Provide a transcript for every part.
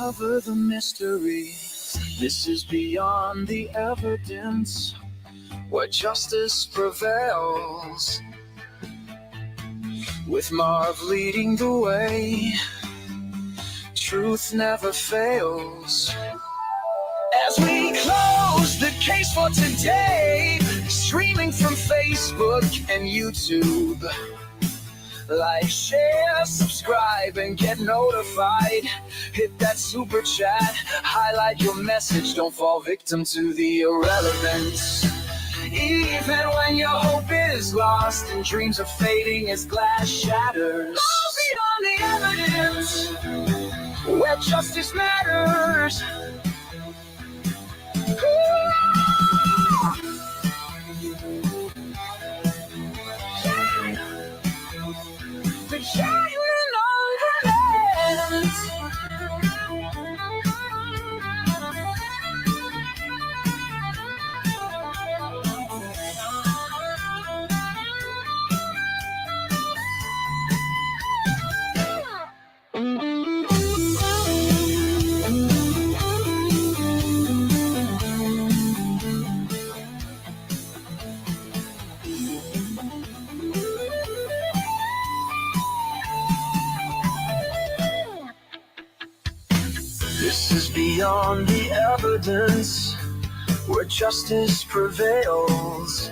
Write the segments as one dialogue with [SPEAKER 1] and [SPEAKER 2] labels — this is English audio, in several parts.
[SPEAKER 1] uncover the mystery. This is beyond the evidence, where justice prevails, with Marv leading the way. Truth never fails. As we close the case for today, streaming from Facebook and YouTube. Like, share, subscribe, and get notified. Hit that super chat, highlight your message. Don't fall victim to the irrelevance. Even when your hope is lost and dreams are fading as glass shatters. Go beyond the evidence, where justice matters. The giant on the land. This is beyond the evidence, where justice prevails,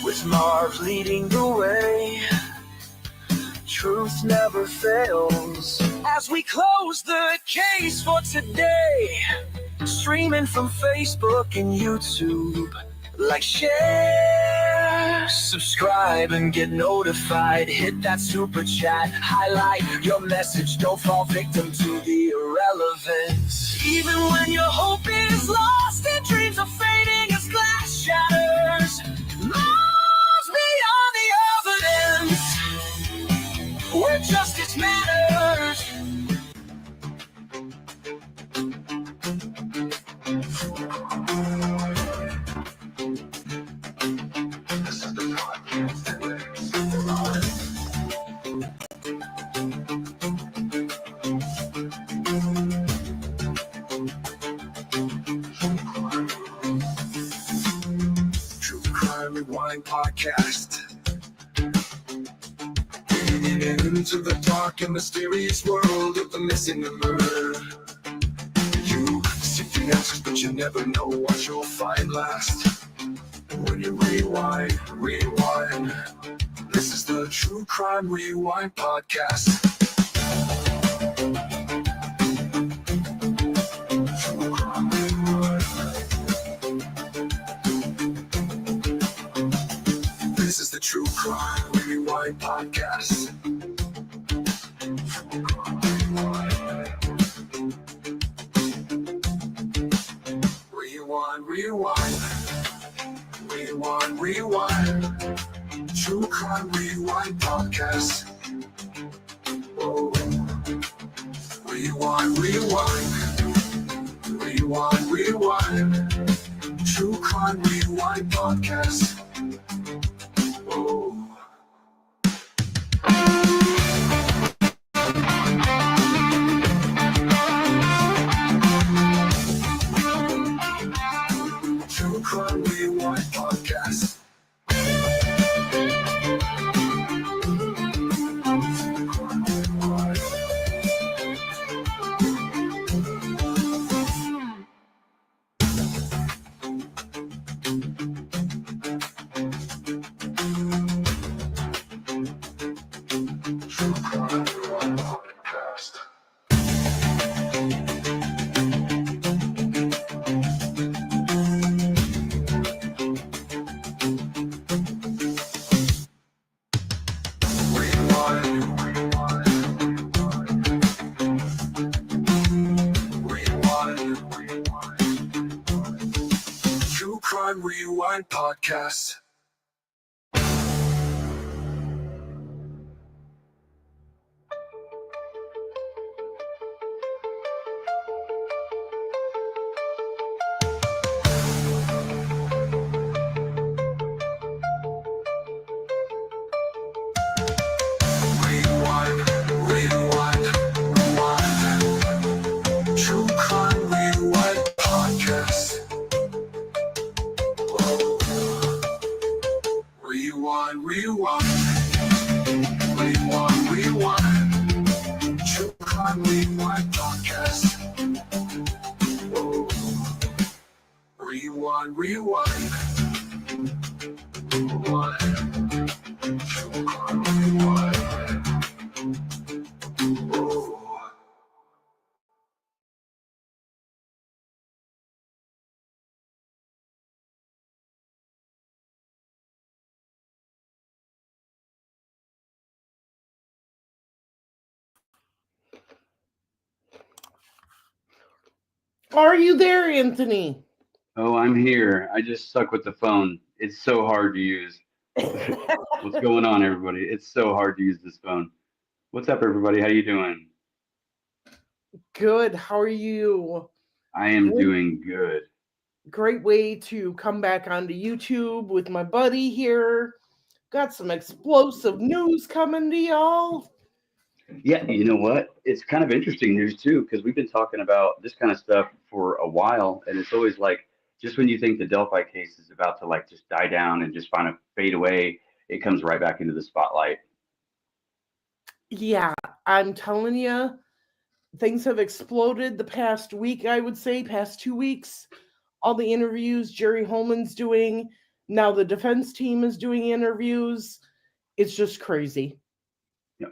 [SPEAKER 1] with Marv leading the way. Truth never fails. As we close the case for today, streaming from Facebook and YouTube. Like, share, subscribe, and get notified. Hit that super chat, highlight your message. Don't fall victim to the irrelevance. Even when your hope is lost and dreams are fading as glass shatters. Miles beyond the evidence, where justice matters. True Crime Rewind podcast. Digging into the dark and mysterious world of the missing and murdered. You seek the answers, but you never know what you'll find last. When you rewind. This is the True Crime Rewind podcast. True Crime Rewind. This is the True Crime Rewind podcast. True Crime Rewind. Rewind. True Crime Rewind podcast. Oh. Rewind. True Crime Rewind podcast. Oh. True Crime Rewind podcast. Crime Rewind podcast. Rewind. podcast. Rewind, True Crime Rewind podcast. Rewind. True Crime Rewind.
[SPEAKER 2] Are you there, Anthony?
[SPEAKER 3] Oh, I'm here. I just suck with the phone. It's so hard to use. What's going on, everybody? It's so hard to use this phone. What's up, everybody? How you doing?
[SPEAKER 2] Good. How are you?
[SPEAKER 3] I am doing good.
[SPEAKER 2] Great way to come back onto YouTube with my buddy here. Got some explosive news coming to y'all.
[SPEAKER 3] Yeah, you know what? It's kind of interesting news too, because we've been talking about this kind of stuff for a while, and it's always like just when you think the Delphi case is about to like just die down and just kind of fade away, it comes right back into the spotlight.
[SPEAKER 2] Yeah, I'm telling you, things have exploded the past week, I would say, past 2 weeks. All the interviews Jerry Holman's doing, now the defense team is doing interviews. It's just crazy.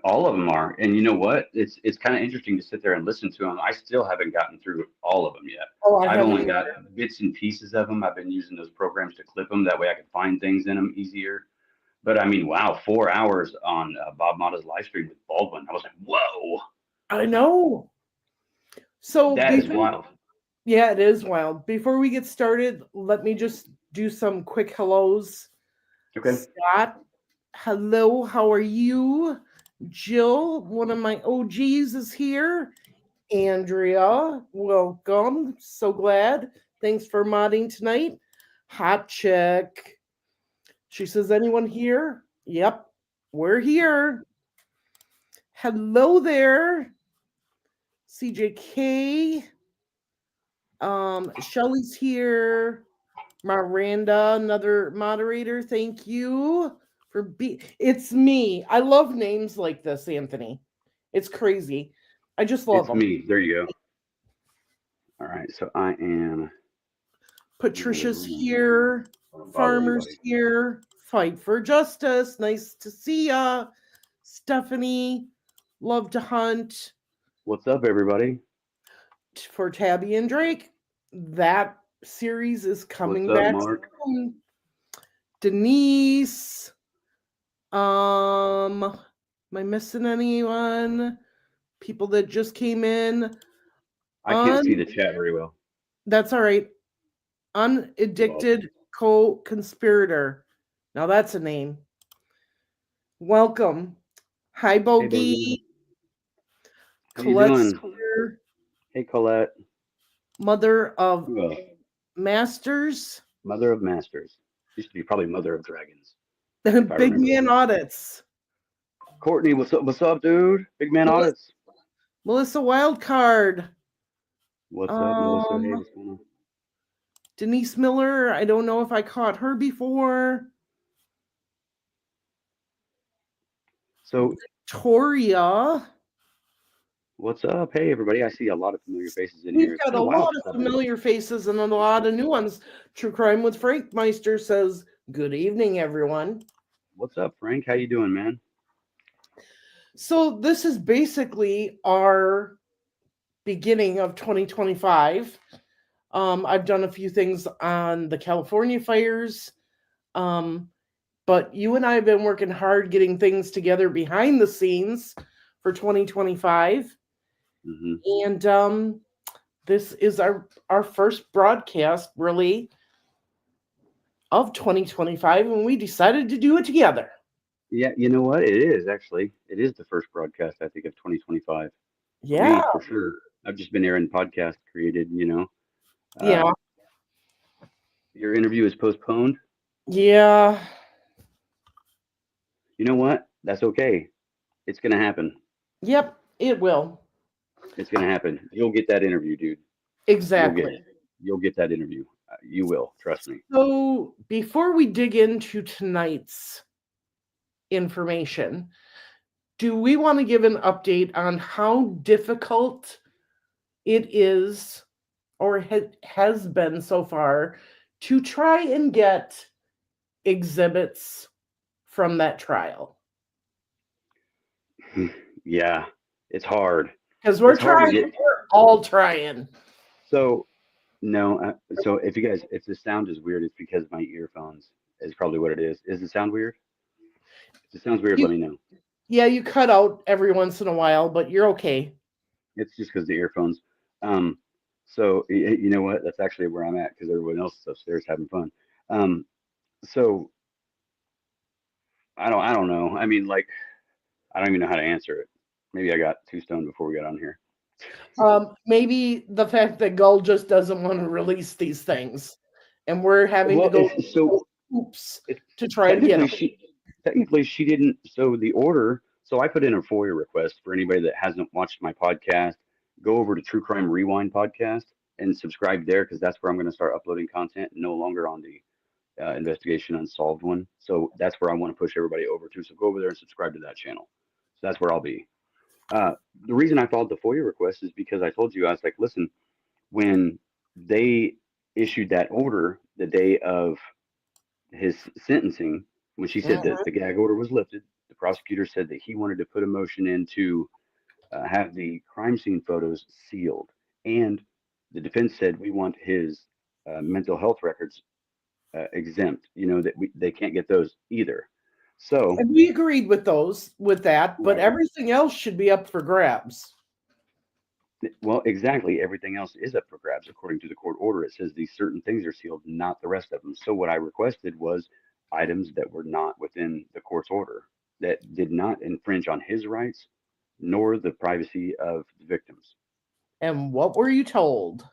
[SPEAKER 3] All of them are, and you know what? It's kind of interesting to sit there and listen to them. I still haven't gotten through all of them yet.
[SPEAKER 2] Oh, I
[SPEAKER 3] I've
[SPEAKER 2] haven't
[SPEAKER 3] only
[SPEAKER 2] either.
[SPEAKER 3] got bits and pieces of them. I've been using those programs to clip them. That way I can find things in them easier. But I mean, wow, 4 hours on Bob Motta's live stream with Baldwin. I was like, whoa,
[SPEAKER 2] I know. So
[SPEAKER 3] that is wild.
[SPEAKER 2] Yeah, it is wild. Before we get started, let me just do some quick hellos.
[SPEAKER 3] Okay.
[SPEAKER 2] Scott, hello, how are you? Jill, one of my OGs, is here. Andrea, welcome. So glad. Thanks for modding tonight. Hot check. She says, anyone here? Yep, we're here. Hello there. CJK. Shelly's here. Miranda, another moderator. Thank you for It's me. I love names like this, Anthony. It's crazy. I just love them.
[SPEAKER 3] Me. There you go. All right, so I am.
[SPEAKER 2] Patricia's here. Farmer's here. Fight for justice. Nice to see ya. Stephanie, love to hunt.
[SPEAKER 3] What's up, everybody?
[SPEAKER 2] For Tabby and Drake, that series is coming
[SPEAKER 3] What's up,
[SPEAKER 2] back
[SPEAKER 3] Mark?
[SPEAKER 2] soon. Denise. Am I missing anyone? People that just came in.
[SPEAKER 3] I can't see the chat very well.
[SPEAKER 2] That's all right. Unaddicted co-conspirator. Now that's a name. Welcome. Hi, Bogey.
[SPEAKER 3] How you doing?
[SPEAKER 2] Here.
[SPEAKER 3] Hey, Colette.
[SPEAKER 2] Mother of Masters.
[SPEAKER 3] Mother of Masters. Used to be probably Mother of Dragons.
[SPEAKER 2] Big Man Audits.
[SPEAKER 3] Courtney, what's up? What's up, dude? Big Man Audits.
[SPEAKER 2] Melissa Wildcard.
[SPEAKER 3] What's up, Melissa? Hey, what's going on?
[SPEAKER 2] Denise Miller. I don't know if I caught her before.
[SPEAKER 3] So
[SPEAKER 2] Victoria.
[SPEAKER 3] What's up? Hey, everybody. I see a lot of familiar faces in
[SPEAKER 2] We've
[SPEAKER 3] here.
[SPEAKER 2] got a lot of familiar faces and a lot of new ones. True Crime with Frank Meister says, good evening, everyone.
[SPEAKER 3] What's up, Frank? How you doing, man?
[SPEAKER 2] So this is basically our beginning of 2025. I've done a few things on the California fires. But you and I have been working hard getting things together behind the scenes for 2025.
[SPEAKER 3] Mm-hmm.
[SPEAKER 2] And this is our first broadcast, really, of 2025, and we decided to do it together.
[SPEAKER 3] Yeah, you know what? It is, actually. It is the first broadcast, I think, of 2025.
[SPEAKER 2] Yeah.
[SPEAKER 3] Me, for sure. I've just been airing podcast created,
[SPEAKER 2] Yeah.
[SPEAKER 3] Your interview is postponed?
[SPEAKER 2] Yeah.
[SPEAKER 3] You know what? That's okay. It's going to happen.
[SPEAKER 2] Yep, it will.
[SPEAKER 3] It's going to happen. You'll get that interview, dude.
[SPEAKER 2] Exactly.
[SPEAKER 3] you'll get that interview. You will, trust me.
[SPEAKER 2] So before we dig into tonight's information, do we want to give an update on how difficult it is or has been so far to try and get exhibits from that trial?
[SPEAKER 3] Yeah, it's hard.
[SPEAKER 2] Because we're
[SPEAKER 3] It's hard to
[SPEAKER 2] trying,
[SPEAKER 3] get.
[SPEAKER 2] we're all trying.
[SPEAKER 3] So no, so if the sound is weird, it's because my earphones is probably what it is. Is the sound weird? If it sounds weird,
[SPEAKER 2] You,
[SPEAKER 3] let me know.
[SPEAKER 2] yeah, you cut out every once in a while, but you're okay.
[SPEAKER 3] It's just because the earphones. Um, so you know what? That's actually where I'm at because everyone else is upstairs having fun. Um, so I don't know. I mean, like, I don't even know how to answer it. Maybe I got too stoned before we got on here.
[SPEAKER 2] Maybe the fact that Gull just doesn't want to release these things, and we're having to
[SPEAKER 3] Well,
[SPEAKER 2] go
[SPEAKER 3] it's so
[SPEAKER 2] hoops
[SPEAKER 3] it's
[SPEAKER 2] to try to get
[SPEAKER 3] technically
[SPEAKER 2] them.
[SPEAKER 3] she didn't. So the order. So I put in a FOIA request for anybody that hasn't watched my podcast. Go over to True Crime Rewind podcast and subscribe there because that's where I'm going to start uploading content. No longer on the Investigation Unsolved one. So that's where I want to push everybody over to. So go over there and subscribe to that channel. So that's where I'll be. Uh, the reason I filed the FOIA request is because I told you I was like, listen, when they issued that order the day of his sentencing, when she said that
[SPEAKER 2] Mhm.
[SPEAKER 3] the gag order was lifted, the prosecutor said that he wanted to put a motion in to have the crime scene photos sealed, and the defense said we want his mental health records exempt. You know that they can't get those either. So,
[SPEAKER 2] And we agreed with that, but
[SPEAKER 3] right.
[SPEAKER 2] everything else should be up for grabs.
[SPEAKER 3] Well, exactly. Everything else is up for grabs according to the court order. It says these certain things are sealed, not the rest of them. So what I requested was items that were not within the court's order, that did not infringe on his rights nor the privacy of the victims.
[SPEAKER 2] And what were you told?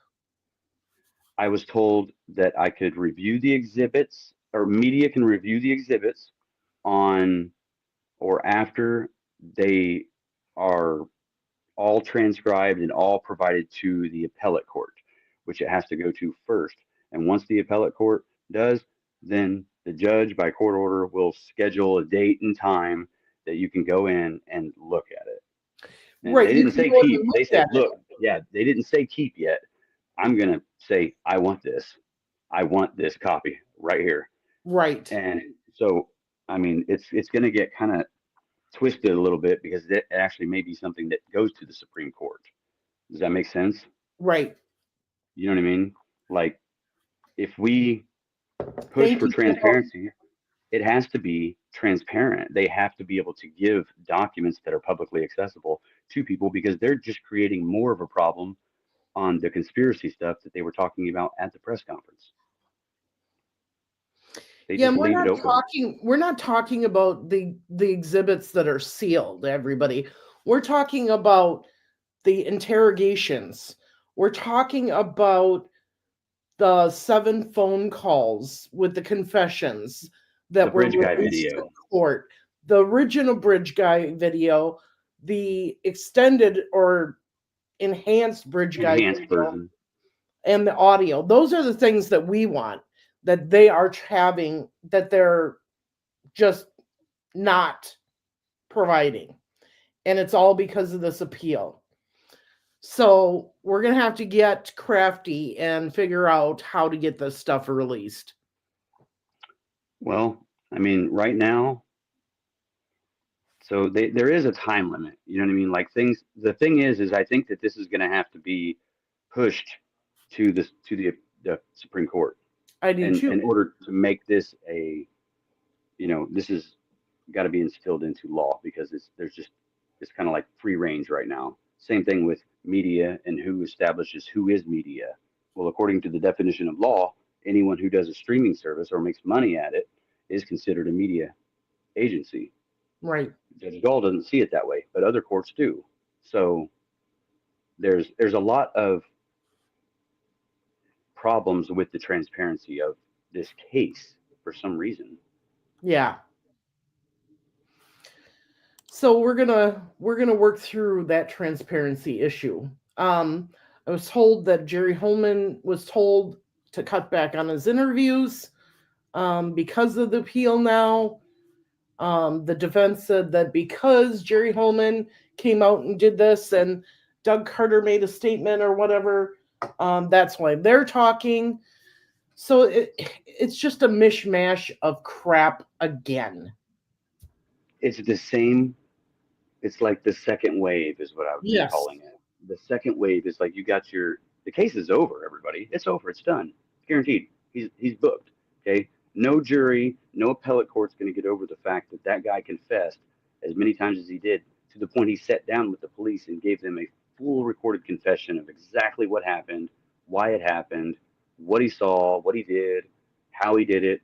[SPEAKER 3] I was told that I could review the exhibits, or media can review the exhibits on or after they are all transcribed and all provided to the appellate court, which it has to go to first. And once the appellate court does, then the judge, by court order, will schedule a date and time that you can go in and look at it. And
[SPEAKER 2] Right,
[SPEAKER 3] they
[SPEAKER 2] you
[SPEAKER 3] didn't
[SPEAKER 2] can
[SPEAKER 3] say
[SPEAKER 2] go in
[SPEAKER 3] keep.
[SPEAKER 2] and
[SPEAKER 3] They
[SPEAKER 2] look
[SPEAKER 3] said,
[SPEAKER 2] at it.
[SPEAKER 3] look, yeah, they didn't say keep yet. I'm going to say, I want this. I want this copy right here.
[SPEAKER 2] Right,
[SPEAKER 3] And so, I mean, it's going to get kind of twisted a little bit because it actually may be something that goes to the Supreme Court. Does that make sense?
[SPEAKER 2] right.
[SPEAKER 3] You know what I mean? Like, if we push
[SPEAKER 2] Thank
[SPEAKER 3] for
[SPEAKER 2] you so much.
[SPEAKER 3] transparency, it has to be transparent. They have to be able to give documents that are publicly accessible to people because they're just creating more of a problem on the conspiracy stuff that they were talking about at the press conference. They
[SPEAKER 2] Yeah,
[SPEAKER 3] just
[SPEAKER 2] and
[SPEAKER 3] leave it open.
[SPEAKER 2] we're not talking about the exhibits that are sealed, everybody. We're talking about the interrogations. We're talking about the 7 phone calls with the confessions
[SPEAKER 3] The
[SPEAKER 2] that were
[SPEAKER 3] bridge guy
[SPEAKER 2] released to
[SPEAKER 3] video,
[SPEAKER 2] court, the original Bridge Guy video, the extended or enhanced Bridge Guy
[SPEAKER 3] enhanced
[SPEAKER 2] video,
[SPEAKER 3] version.
[SPEAKER 2] and the audio. Those are the things that we want, that they are having, that they're just not providing. And it's all because of this appeal. So we're going to have to get crafty and figure out how to get this stuff released.
[SPEAKER 3] Well, I mean, right now, so there is a time limit. You know what I mean? Like things. The thing is I think that this is going to have to be pushed to the Supreme Court,
[SPEAKER 2] I do
[SPEAKER 3] and
[SPEAKER 2] too.
[SPEAKER 3] in order to make this a, this is got to be instilled into law because it's kind of like free range right now. Same thing with media and who establishes who is media. Well, according to the definition of law, anyone who does a streaming service or makes money at it is considered a media agency.
[SPEAKER 2] Right.
[SPEAKER 3] Judge Gall doesn't see it that way, but other courts do. So there's a lot of problems with the transparency of this case for some reason.
[SPEAKER 2] Yeah. So we're gonna work through that transparency issue. I was told that Jerry Holman was told to cut back on his interviews because of the appeal now. The defense said that because Jerry Holman came out and did this and Doug Carter made a statement or whatever, that's why they're talking. So it's just a mishmash of crap again.
[SPEAKER 3] It's the same. It's like the second wave is what I've been
[SPEAKER 2] Yes.
[SPEAKER 3] calling it. The second wave is like the case is over, everybody. It's over. It's done. Guaranteed. He's booked. Okay. No jury, no appellate court's going to get over the fact that that guy confessed as many times as he did, to the point he sat down with the police and gave them a full recorded confession of exactly what happened, why it happened, what he saw, what he did, how he did it,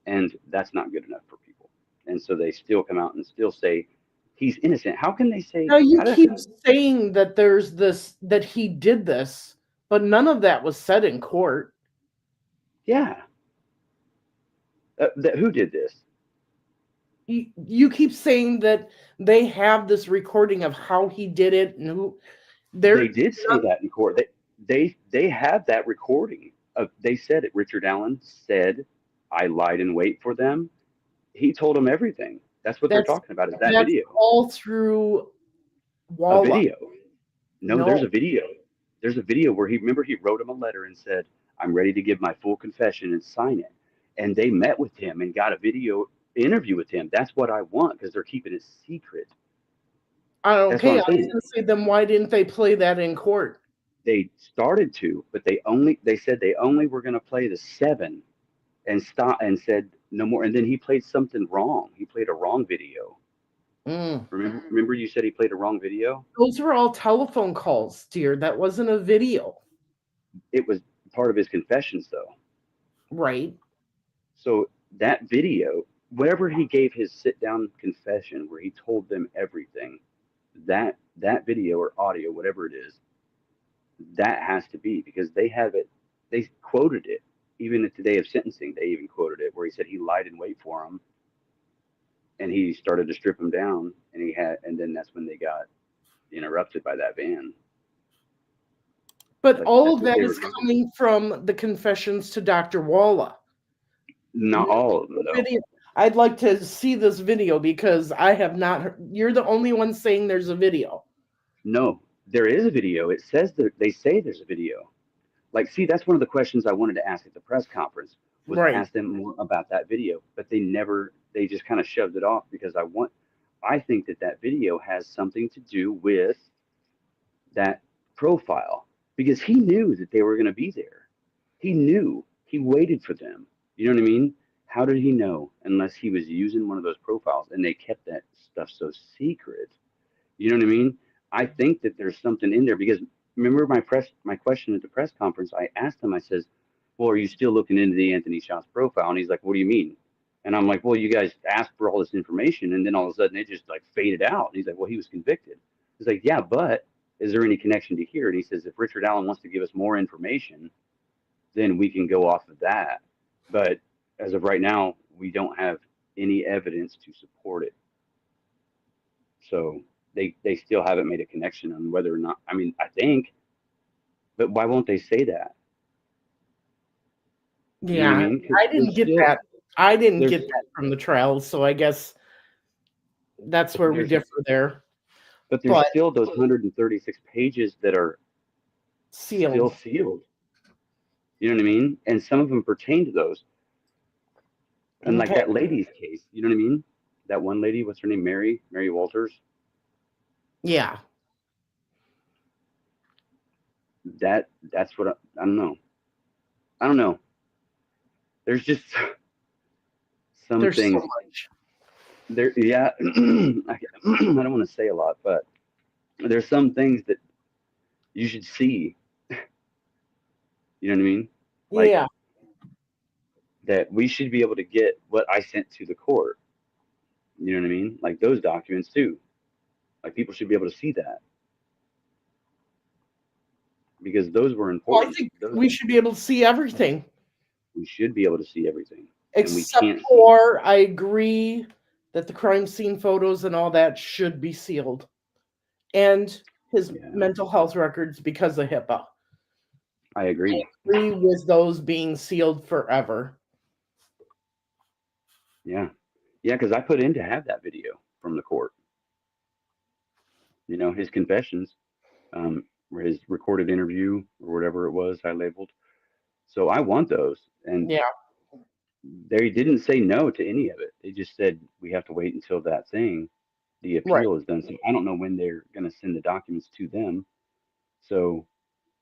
[SPEAKER 3] and that's not good enough for people. And so they still come out and still say he's innocent. How can they say?
[SPEAKER 2] Now you
[SPEAKER 3] How
[SPEAKER 2] keep saying that there's this, that he did this, but none of that was said in court.
[SPEAKER 3] Yeah. Who did this?
[SPEAKER 2] You keep saying that they have this recording of how he did it, and who
[SPEAKER 3] They did say that in court. They have that recording of, they said it. Richard Allen said, "I lied in wait for them." He told them everything. That's what they're talking about. Is that
[SPEAKER 2] that's
[SPEAKER 3] video?
[SPEAKER 2] all through
[SPEAKER 3] A
[SPEAKER 2] Walla.
[SPEAKER 3] video? No, there's a video. There's a video where he wrote him a letter and said, "I'm ready to give my full confession and sign it." And they met with him and got a video interview with him. That's what I want, because they're keeping it secret.
[SPEAKER 2] Okay, I was going to say, then why didn't they play that in court?
[SPEAKER 3] They started to, but they said they only were going to play the 7 and stop, and said no more. And then he played something wrong. He played a wrong video. Remember you said he played a wrong video?
[SPEAKER 2] Those were all telephone calls, dear. That wasn't a video.
[SPEAKER 3] It was part of his confessions, though.
[SPEAKER 2] Right.
[SPEAKER 3] So that video, wherever he gave his sit-down confession, where he told them everything, that video or audio, whatever it is, that has to be, because they have it. They quoted it. Even at the day of sentencing, they even quoted it, where he said he lied in wait for him, and he started to strip him down, and then that's when they got interrupted by that van.
[SPEAKER 2] But all of that is coming from the confessions to Dr. Walla.
[SPEAKER 3] Not all of them, though.
[SPEAKER 2] I'd like to see this video, because I have not heard. You're the only one saying there's a video.
[SPEAKER 3] No, there is a video. It says that they say there's a video. Like, see, that's one of the questions I wanted to ask at the press conference, was ask them more about that video, but they just kind of shoved it off, because I think that video has something to do with that profile, because he knew that they were going to be there. He knew. He waited for them. You know what I mean? How did he know unless he was using one of those profiles, and they kept that stuff so secret? You know what I mean? I think that there's something in there, because remember my question at the press conference, I asked him, I says, "Well, are you still looking into the Anthony Schatz profile?" And he's like, "What do you mean?" And I'm like, "Well, you guys asked for all this information, and then all of a sudden it just like faded out." And he's like, "Well, he was convicted." He's like, "Yeah, but is there any connection to here?" And he says, "If Richard Allen wants to give us more information, then we can go off of that. But as of right now, we don't have any evidence to support it." So they still haven't made a connection on whether or not, I mean, I think, but why won't they say that?
[SPEAKER 2] Yeah, you know I mean? I didn't get that. I didn't get that from the trial, so I guess that's where we differ there.
[SPEAKER 3] But there's still those 136 pages that are still sealed. You know what I mean? And some of them pertain to those. And like that lady's case, you know what I mean? That one lady, what's her name? Mary Walters.
[SPEAKER 2] Yeah.
[SPEAKER 3] That's what I don't know. I don't know. There's just some things. So much. There, yeah. I don't want to say a lot, but there's some things that you should see. You know what I mean?
[SPEAKER 2] Like, yeah.
[SPEAKER 3] That we should be able to get what I sent to the court. You know what I mean? Like those documents too. Like people should be able to see that, because those were important.
[SPEAKER 2] Well, I think we should be able to see everything.
[SPEAKER 3] We should be able to see everything.
[SPEAKER 2] Except for, I agree that the crime scene photos and all that should be sealed, and his mental health records because of HIPAA.
[SPEAKER 3] I agree.
[SPEAKER 2] Agree with those being sealed forever.
[SPEAKER 3] Yeah. Yeah, because I put in to have that video from the court. His confessions, or his recorded interview or whatever it was I labeled. So I want those. And
[SPEAKER 2] Yeah,
[SPEAKER 3] they didn't say no to any of it. They just said we have to wait until the
[SPEAKER 2] right.
[SPEAKER 3] appeal is done. So I don't know when they're going to send the documents to them. So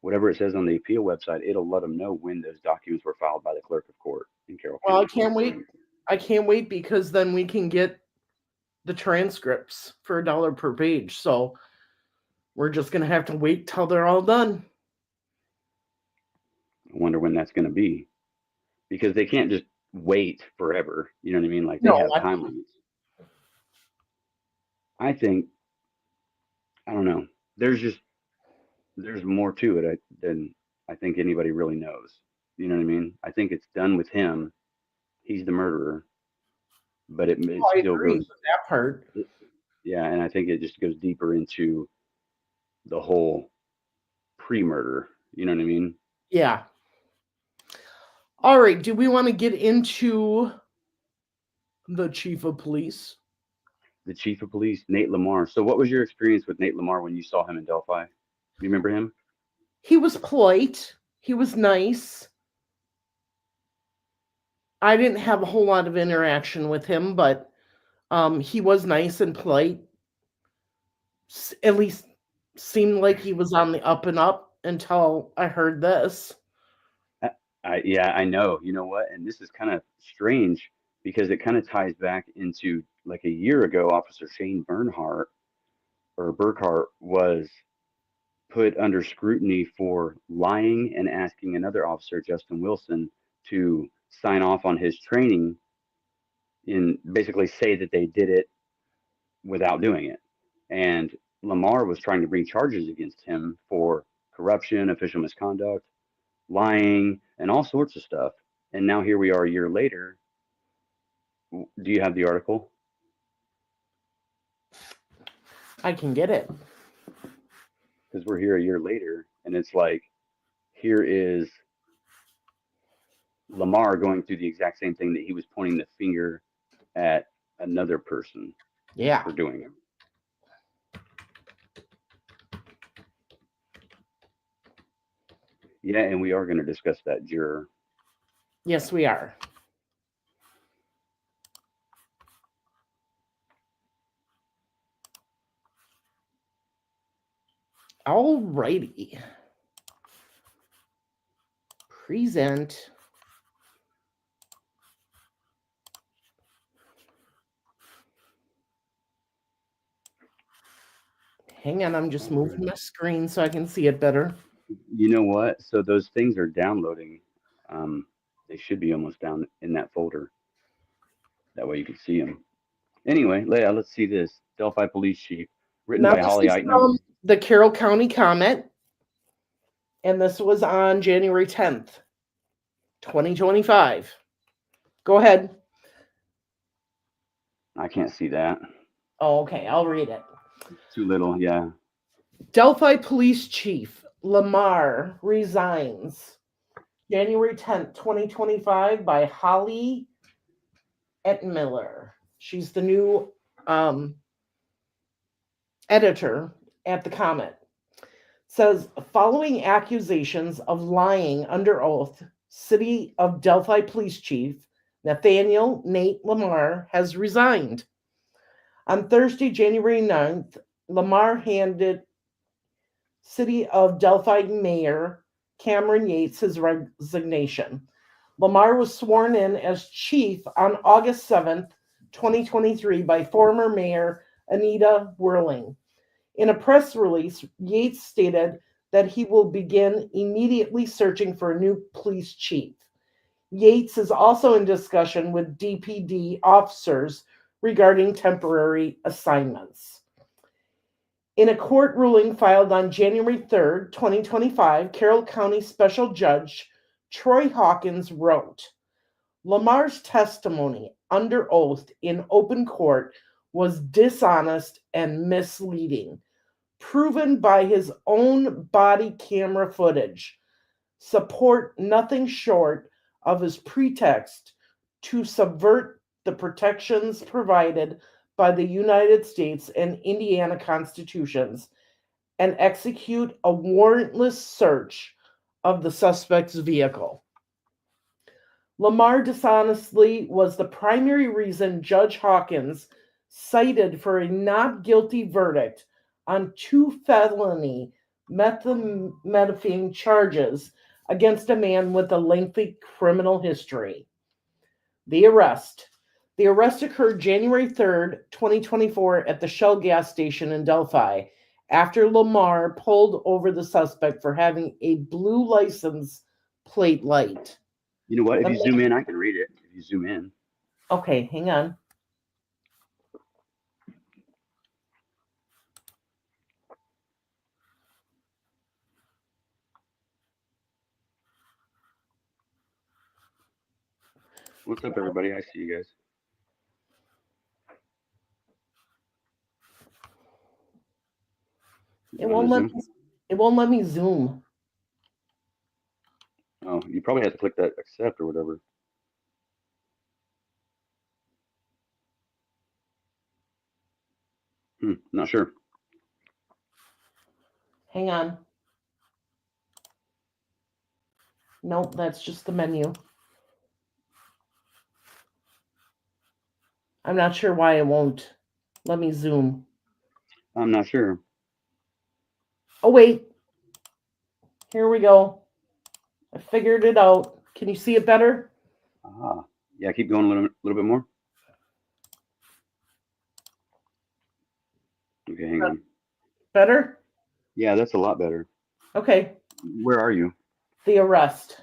[SPEAKER 3] whatever it says on the appeal website, it'll let them know when those documents were filed by the clerk of court in Carroll
[SPEAKER 2] Well, I
[SPEAKER 3] County.
[SPEAKER 2] can't wait. I can't wait because then we can get the transcripts for $1 per page. So we're just gonna have to wait till they're all done.
[SPEAKER 3] I wonder when that's going to be because they can't just wait forever. You know what I mean? Like they
[SPEAKER 2] No,
[SPEAKER 3] have time limits. I think, I don't know. There's more to it than I think anybody really knows. You know what I mean? I think it's done with him. He's the murderer, but it
[SPEAKER 2] I
[SPEAKER 3] still
[SPEAKER 2] agree with
[SPEAKER 3] goes.
[SPEAKER 2] that part.
[SPEAKER 3] Yeah, and I think it just goes deeper into the whole pre-murder. You know what I mean?
[SPEAKER 2] Yeah. All right. Do we want to get into the chief of police?
[SPEAKER 3] The chief of police, Nate Lamar. So, what was your experience with Nate Lamar when you saw him in Delphi? You remember him?
[SPEAKER 2] He was polite. He was nice. I didn't have a whole lot of interaction with him, but he was nice and polite. At least seemed like he was on the up and up until I heard this.
[SPEAKER 3] Yeah, I know. You know what? And this is kind of strange because it kind of ties back into like a year ago, Officer Shane Bernhardt or Burkhart was put under scrutiny for lying and asking another officer, Justin Wilson, to sign off on his training and basically say that they did it without doing it. And Lamar was trying to bring charges against him for corruption, official misconduct, lying, and all sorts of stuff. And now here we are a year later. Do you have the article?
[SPEAKER 2] I can get it.
[SPEAKER 3] Because we're here a year later, and it's like, here is Lamar going through the exact same thing that he was pointing the finger at another person
[SPEAKER 2] Yeah.
[SPEAKER 3] for doing it. Yeah, and we are going to discuss that juror.
[SPEAKER 2] Yes, we are. All righty. Present. Hang on, I'm just moving my screen so I can see it better.
[SPEAKER 3] You know what? So those things are downloading. They should be almost down in that folder. That way you can see them. Anyway, Leah, let's see this. Delphi Police Chief, written
[SPEAKER 2] Now,
[SPEAKER 3] by
[SPEAKER 2] this
[SPEAKER 3] Holly
[SPEAKER 2] is
[SPEAKER 3] Eitner.
[SPEAKER 2] from the Carroll County Comment, and this was on January 10th, 2025. Go ahead.
[SPEAKER 3] I can't see that.
[SPEAKER 2] Oh, okay, I'll read it.
[SPEAKER 3] Too little, yeah.
[SPEAKER 2] Delphi Police Chief Lamar resigns. January 10th, 2025 by Holly Etmiller. She's the new editor at the Comment. Says, following accusations of lying under oath, City of Delphi Police Chief Nathaniel Nate Lamar has resigned. On Thursday, January 9th, Lamar handed City of Delphi Mayor Cameron Yates his resignation. Lamar was sworn in as chief on August 7th, 2023 by former Mayor Anita Whirling. In a press release, Yates stated that he will begin immediately searching for a new police chief. Yates is also in discussion with DPD officers regarding temporary assignments. In a court ruling filed on January 3rd, 2025, Carroll County Special Judge Troy Hawkins wrote, Lamar's testimony under oath in open court was dishonest and misleading, proven by his own body camera footage. support nothing short of his pretext to subvert the protections provided by the United States and Indiana constitutions and execute a warrantless search of the suspect's vehicle. Lamar dishonestly was the primary reason Judge Hawkins cited for a not guilty verdict on 2 felony methamphetamine charges against a man with a lengthy criminal history. The arrest. The arrest occurred January 3rd, 2024, at the Shell gas station in Delphi after Lamar pulled over the suspect for having a blue license plate light.
[SPEAKER 3] You know what? If you zoom in, I can read it. If you zoom in.
[SPEAKER 2] Okay, hang on.
[SPEAKER 3] What's up, everybody? I see you guys.
[SPEAKER 2] It won't let me zoom.
[SPEAKER 3] Oh, you probably have to click that accept or whatever. Not sure.
[SPEAKER 2] Hang on. Nope, that's just the menu. I'm not sure why it won't let me zoom.
[SPEAKER 3] I'm not sure.
[SPEAKER 2] Oh, wait. Here we go. I figured it out. Can you see it better?
[SPEAKER 3] Yeah, keep going a little bit more. Okay, hang on.
[SPEAKER 2] Better?
[SPEAKER 3] Yeah, that's a lot better.
[SPEAKER 2] Okay.
[SPEAKER 3] Where are you?
[SPEAKER 2] The arrest.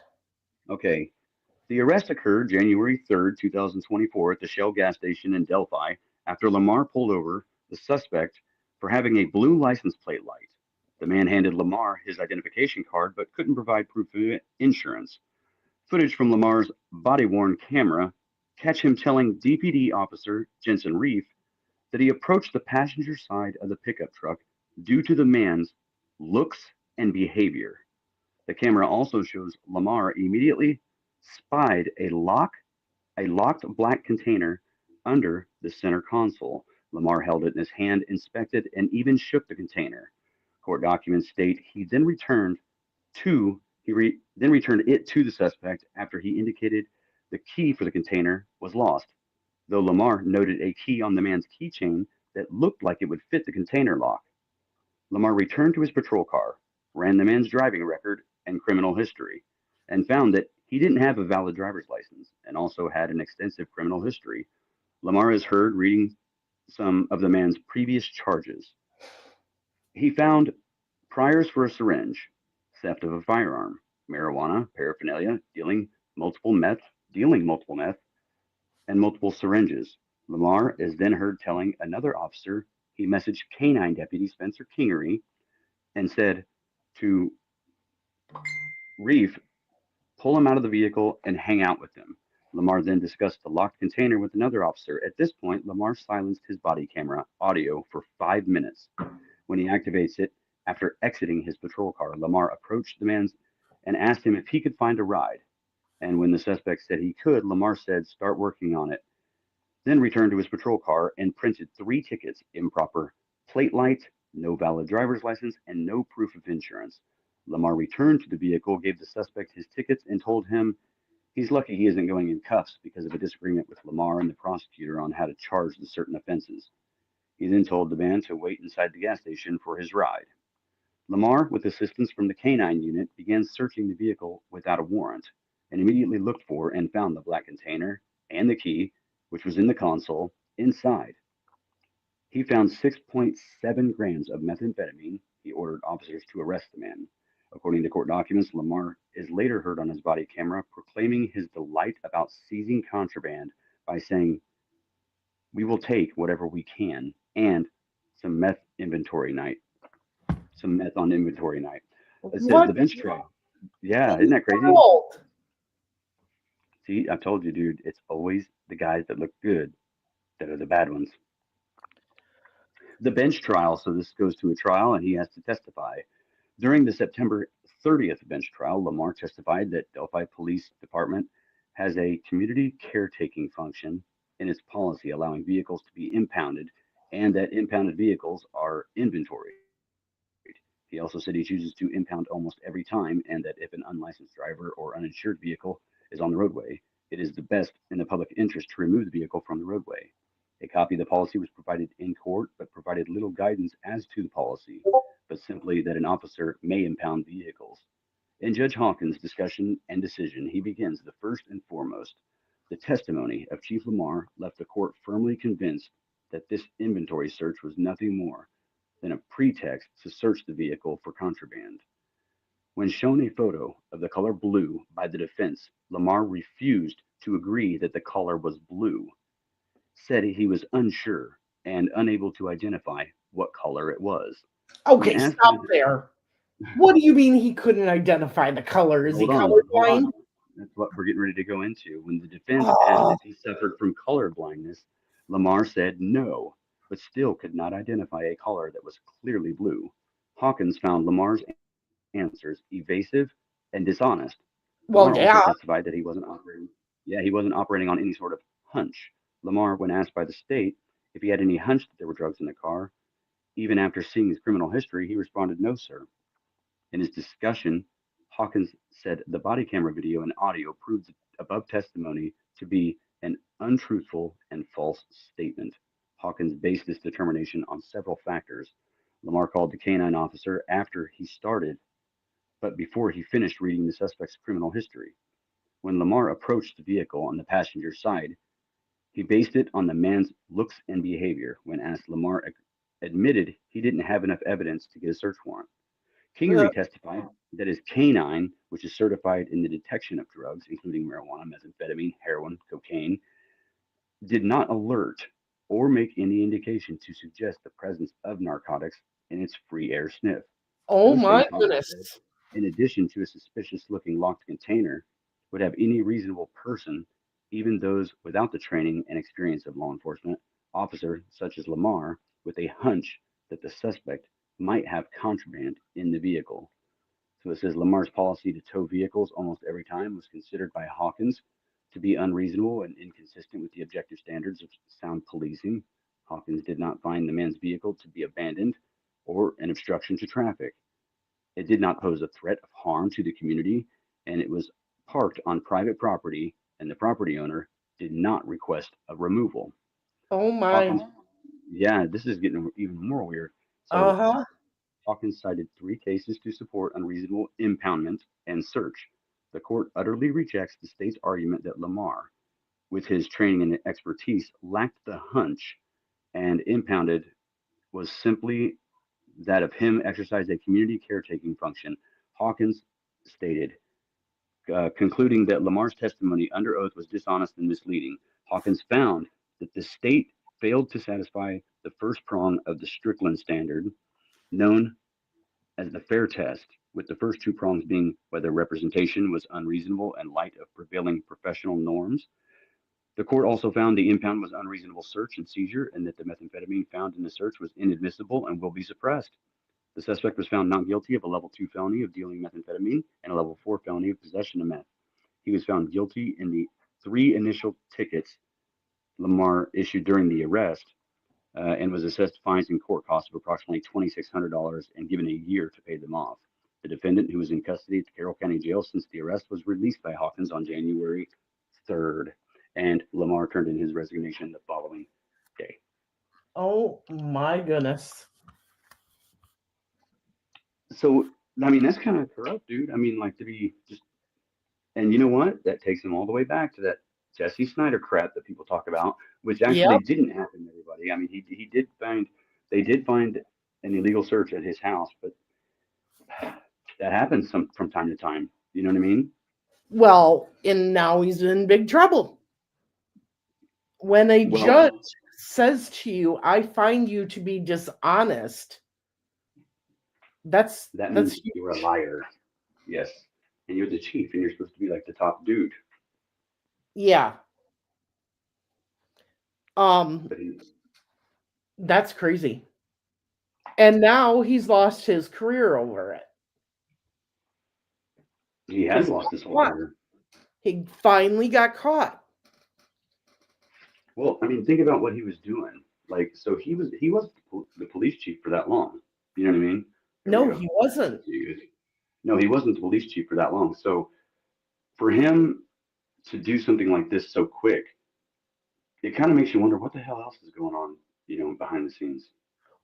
[SPEAKER 3] Okay. The arrest occurred January 3rd, 2024 at the Shell gas station in Delphi after Lamar pulled over the suspect for having a blue license plate light. The man handed Lamar his identification card but couldn't provide proof of insurance. Footage from Lamar's body-worn camera catch him telling DPD officer Jensen Reef that he approached the passenger side of the pickup truck due to the man's looks and behavior. The camera also shows Lamar immediately spied a locked black container under the center console. Lamar held it in his hand, inspected, and even shook the container. Court documents state he then returned it to the suspect after he indicated the key for the container was lost, though Lamar noted a key on the man's keychain that looked like it would fit the container lock. Lamar returned to his patrol car, ran the man's driving record and criminal history, and found that he didn't have a valid driver's license and also had an extensive criminal history. Lamar is heard reading some of the man's previous charges. He found priors for a syringe, theft of a firearm, marijuana, paraphernalia, dealing multiple meth, and multiple syringes. Lamar is then heard telling another officer he messaged Canine Deputy Spencer Kingery and said to Reef, pull him out of the vehicle and hang out with him. Lamar then discussed the locked container with another officer. At this point, Lamar silenced his body camera audio for 5 minutes. When he activates it, after exiting his patrol car, Lamar approached the man and asked him if he could find a ride. And when the suspect said he could, Lamar said, start working on it. Then returned to his patrol car and printed 3 tickets: improper plate light, no valid driver's license, and no proof of insurance. Lamar returned to the vehicle, gave the suspect his tickets, and told him he's lucky he isn't going in cuffs because of a disagreement with Lamar and the prosecutor on how to charge the certain offenses. He then told the man to wait inside the gas station for his ride. Lamar, with assistance from the canine unit, began searching the vehicle without a warrant and immediately looked for and found the black container and the key, which was in the console, inside. He found 6.7 grams of methamphetamine. He ordered officers to arrest the man. According to court documents, Lamar is later heard on his body camera proclaiming his delight about seizing contraband by saying, "We will take whatever we can," and some meth on inventory night. It says
[SPEAKER 2] What?
[SPEAKER 3] the bench trial. Yeah, isn't that crazy?
[SPEAKER 2] World?
[SPEAKER 3] See, I told you, dude, it's always the guys that look good that are the bad ones. The bench trial, so this goes to a trial and he has to testify. During the September 30th bench trial, Lamar testified that Delphi Police Department has a community caretaking function in its policy, allowing vehicles to be impounded, and that impounded vehicles are inventoried. He also said he chooses to impound almost every time, and that if an unlicensed driver or uninsured vehicle is on the roadway, it is the best in the public interest to remove the vehicle from the roadway. A copy of the policy was provided in court, but provided little guidance as to the policy, but simply that an officer may impound vehicles. In Judge Hawkins' discussion and decision, he begins the first and foremost. The testimony of Chief Lamar left the court firmly convinced that this inventory search was nothing more than a pretext to search the vehicle for contraband. When shown a photo of the color blue by the defense, Lamar refused to agree that the color was blue, said he was unsure and unable to identify what color it was. When
[SPEAKER 2] Okay,
[SPEAKER 3] asked by
[SPEAKER 2] stop
[SPEAKER 3] the
[SPEAKER 2] there. What do you mean he couldn't identify the color? Is he
[SPEAKER 3] hold
[SPEAKER 2] colorblind?
[SPEAKER 3] on, that's what we're getting ready to go into. When the defense asked
[SPEAKER 2] Oh,
[SPEAKER 3] if he suffered from color blindness, Lamar said no, but still could not identify a color that was clearly blue. Hawkins found Lamar's answers evasive and dishonest. Lamar also
[SPEAKER 2] well, yeah.
[SPEAKER 3] testified that he wasn't operating on any sort of hunch. Lamar, when asked by the state if he had any hunch that there were drugs in the car, even after seeing his criminal history, he responded, "No, sir." In his discussion, Hawkins said the body camera video and audio proved the above testimony to be an untruthful and false statement. Hawkins based this determination on several factors. Lamar called the canine officer after he started, but before he finished reading the suspect's criminal history. When Lamar approached the vehicle on the passenger side, he based it on the man's looks and behavior. When asked, Lamar admitted he didn't have enough evidence to get a search warrant.
[SPEAKER 2] Uh,
[SPEAKER 3] Kingery testified that his canine, which is certified in the detection of drugs, including marijuana, methamphetamine, heroin, cocaine, did not alert or make any indication to suggest the presence of narcotics in its free air sniff.
[SPEAKER 2] oh
[SPEAKER 3] No
[SPEAKER 2] my
[SPEAKER 3] state, Hawkins said,
[SPEAKER 2] goodness.
[SPEAKER 3] in addition to a suspicious looking locked container, would have any reasonable person, even those without the training and experience of law enforcement, officer such as Lamar, with a hunch that the suspect might have contraband in the vehicle. So it says Lamar's policy to tow vehicles almost every time was considered by Hawkins to be unreasonable and inconsistent with the objective standards of sound policing. Hawkins did not find the man's vehicle to be abandoned or an obstruction to traffic. It did not pose a threat of harm to the community, and it was parked on private property, and the property owner did not request a removal.
[SPEAKER 2] Oh my.
[SPEAKER 3] Hawkins, yeah, this is getting even more weird.
[SPEAKER 2] Uh
[SPEAKER 3] So
[SPEAKER 2] huh.
[SPEAKER 3] Hawkins cited three cases to support unreasonable impoundment and search. The court utterly rejects the state's argument that Lamar, with his training and expertise, lacked the hunch and impounded was simply that of him exercise a community caretaking function. Hawkins stated, concluding that Lamar's testimony under oath was dishonest and misleading. Hawkins found that the state failed to satisfy the first prong of the Strickland standard, known as the fair test, with the first two prongs being whether representation was unreasonable in light of prevailing professional norms. The court also found the impound was unreasonable search and seizure, and that the methamphetamine found in the search was inadmissible and will be suppressed. The suspect was found not guilty of a level 2 felony of dealing methamphetamine and a level 4 felony of possession of meth. He was found guilty in the three initial tickets Lamar issued during the arrest, and was assessed fines and court costs of approximately $2,600 and given a year to pay them off. The defendant, who was in custody at the Carroll County Jail since the arrest, was released by Hawkins on January 3rd, and Lamar turned in his resignation the following day.
[SPEAKER 2] Oh my goodness.
[SPEAKER 3] So, I mean, that's kind of corrupt, dude. I mean, like to be just, and you know what? That takes him all the way back to that Jesse Snyder crap that people talk about, which actually
[SPEAKER 2] Yep.
[SPEAKER 3] didn't happen to everybody. I mean, he did find, they did find an illegal search at his house, but that happens from time to time. You know what I mean?
[SPEAKER 2] Well, and now he's in big trouble. When a
[SPEAKER 3] Well,
[SPEAKER 2] judge says to you, I find you to be dishonest, that's
[SPEAKER 3] that
[SPEAKER 2] that's
[SPEAKER 3] means
[SPEAKER 2] huge.
[SPEAKER 3] you're a liar. Yes. And you're the chief and you're supposed to be like the top dude.
[SPEAKER 2] Yeah.
[SPEAKER 3] But he,
[SPEAKER 2] That's crazy. And now he's lost his career over it.
[SPEAKER 3] He has lost his whole career.
[SPEAKER 2] He finally got caught.
[SPEAKER 3] Well, I mean, think about what he was doing. Like, so he was the police chief for that long. You know what I mean? There we
[SPEAKER 2] No,
[SPEAKER 3] go.
[SPEAKER 2] he wasn't.
[SPEAKER 3] No, he wasn't the police chief for that long. So for him to do something like this so quick, it kind of makes you wonder what the hell else is going on, behind the scenes.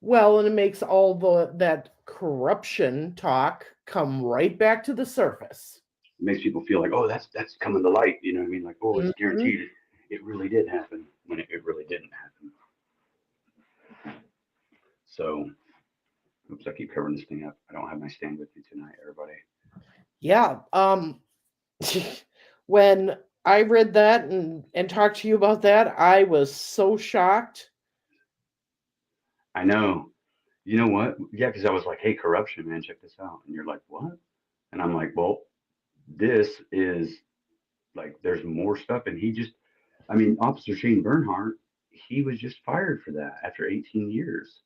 [SPEAKER 2] Well, and it makes all that corruption talk come right back to the surface.
[SPEAKER 3] It makes people feel like, oh, that's coming to light. You know what I mean? Like, oh, it's
[SPEAKER 2] Mhm.
[SPEAKER 3] guaranteed. It really did happen when it really didn't happen. So, oops, I keep covering this thing up. I don't have my stand with me tonight, everybody.
[SPEAKER 2] Yeah. When I read that and talked to you about that, I was so shocked.
[SPEAKER 3] I know. You know what? Yeah, because I was like, hey, corruption, man, check this out. And you're like, what? And I'm like, well, this is like, there's more stuff. And I mean, Officer Shane Bernhardt, he was just fired for that after 18 years.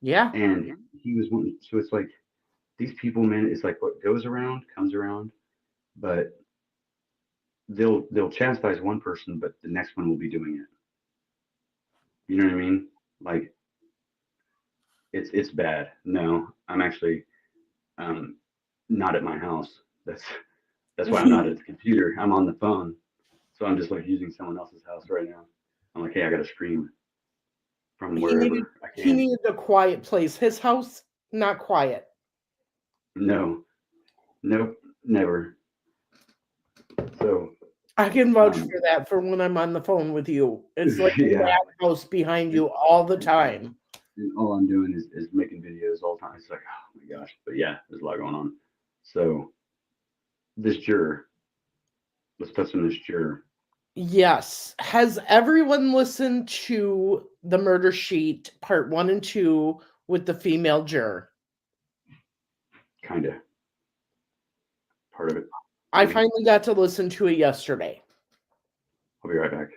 [SPEAKER 2] Yeah.
[SPEAKER 3] And he was one. So it's like, these people, man, it's like what goes around comes around, but they'll chastise one person, but the next one will be doing it. You know what I mean? Like, it's bad. No, I'm actually um not at my house. That's why I'm not at the computer. I'm on the phone. So I'm just like using someone else's house right now. I'm like, hey, I gotta stream from
[SPEAKER 2] he needed
[SPEAKER 3] wherever I
[SPEAKER 2] he
[SPEAKER 3] can.
[SPEAKER 2] needed a quiet place. His house, not quiet.
[SPEAKER 3] No, nope, never. So
[SPEAKER 2] I can vouch
[SPEAKER 3] um
[SPEAKER 2] for that for when I'm on the phone with you. It's like a
[SPEAKER 3] yeah.
[SPEAKER 2] loud house behind you all the time.
[SPEAKER 3] And all I'm doing is making videos all the time. It's like, oh my gosh. But yeah, there's a lot going on. So this juror, let's touch on this juror.
[SPEAKER 2] Yes. Has everyone listened to the murder sheet part 1 and 2 with the female juror?
[SPEAKER 3] Kind of part of it,
[SPEAKER 2] I
[SPEAKER 3] maybe.
[SPEAKER 2] finally got to listen to it yesterday.
[SPEAKER 3] I'll be right back.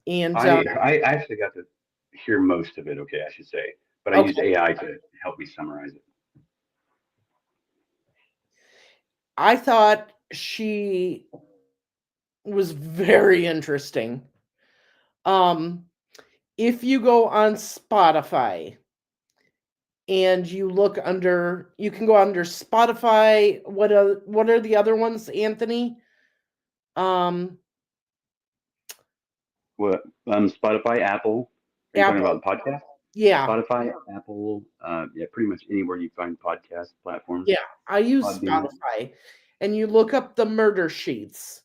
[SPEAKER 2] And
[SPEAKER 3] I actually got to hear most of it, okay, I should say. But I used
[SPEAKER 2] okay,
[SPEAKER 3] AI to help me summarize it.
[SPEAKER 2] I thought she was very interesting. Um if you go on Spotify and you can go under Spotify, what are the other ones, Anthony? Um
[SPEAKER 3] What Spotify, Apple. Are you talking
[SPEAKER 2] Apple.
[SPEAKER 3] about the podcast?
[SPEAKER 2] Yeah.
[SPEAKER 3] Spotify, Apple, yeah, pretty much anywhere you find podcast platforms.
[SPEAKER 2] Yeah, I use
[SPEAKER 3] Podbean.
[SPEAKER 2] Spotify. And you look up the murder sheets.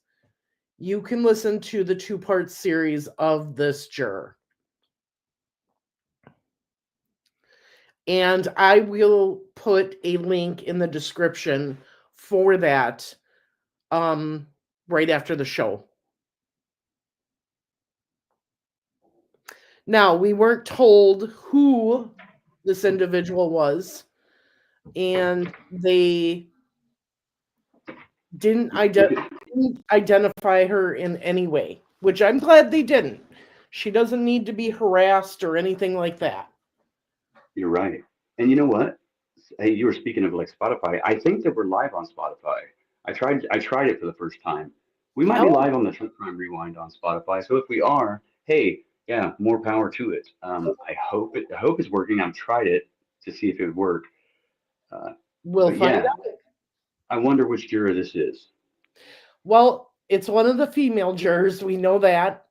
[SPEAKER 2] You can listen to the two-part series of this juror. And I will put a link in the description for that right after the show. Now, we weren't told who this individual was, and they didn't identify her in any way, which I'm glad they didn't. She doesn't need to be harassed or anything like that.
[SPEAKER 3] You're right. And you know what? Hey, you were speaking of like Spotify. I think that we're live on Spotify. I tried it for the first time. We might be
[SPEAKER 2] Oh,
[SPEAKER 3] live on the True Crime Rewind on Spotify. So if we are, hey, yeah, more power to it. I hope it's working. I've tried it to see if it would work. Uh,
[SPEAKER 2] we'll
[SPEAKER 3] but
[SPEAKER 2] find
[SPEAKER 3] yeah,
[SPEAKER 2] out.
[SPEAKER 3] I wonder which juror this is.
[SPEAKER 2] Well, it's one of the female jurors. We know that.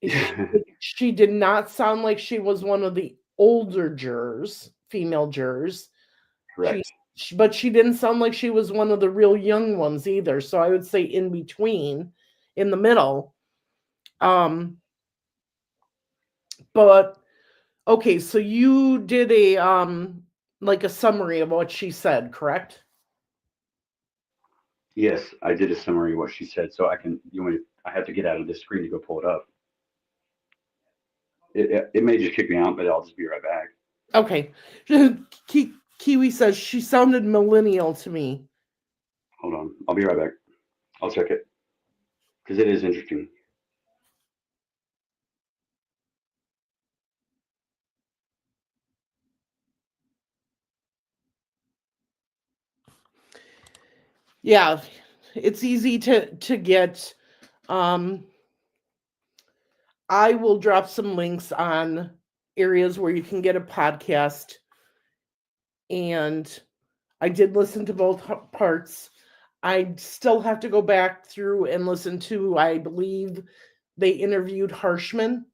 [SPEAKER 2] She, she did not sound like she was one of the older jurors, female jurors. She,
[SPEAKER 3] Correct.
[SPEAKER 2] but she didn't sound like she was one of the real young ones either. So I would say in between, in the middle. Um, but okay, so you did a like a summary of what she said, correct?
[SPEAKER 3] Yes, I did a summary of what she said, so I can. You want me? I have to get out of this screen to go pull it up. It may just kick me out, but I'll just be right back.
[SPEAKER 2] Okay. Kiwi says she sounded millennial to me.
[SPEAKER 3] Hold on, I'll be right back. I'll check it because it is interesting.
[SPEAKER 2] Yeah, it's easy to get. Um, I will drop some links on areas where you can get a podcast, and I did listen to both parts. I still have to go back through and listen to, I believe they interviewed Harshman,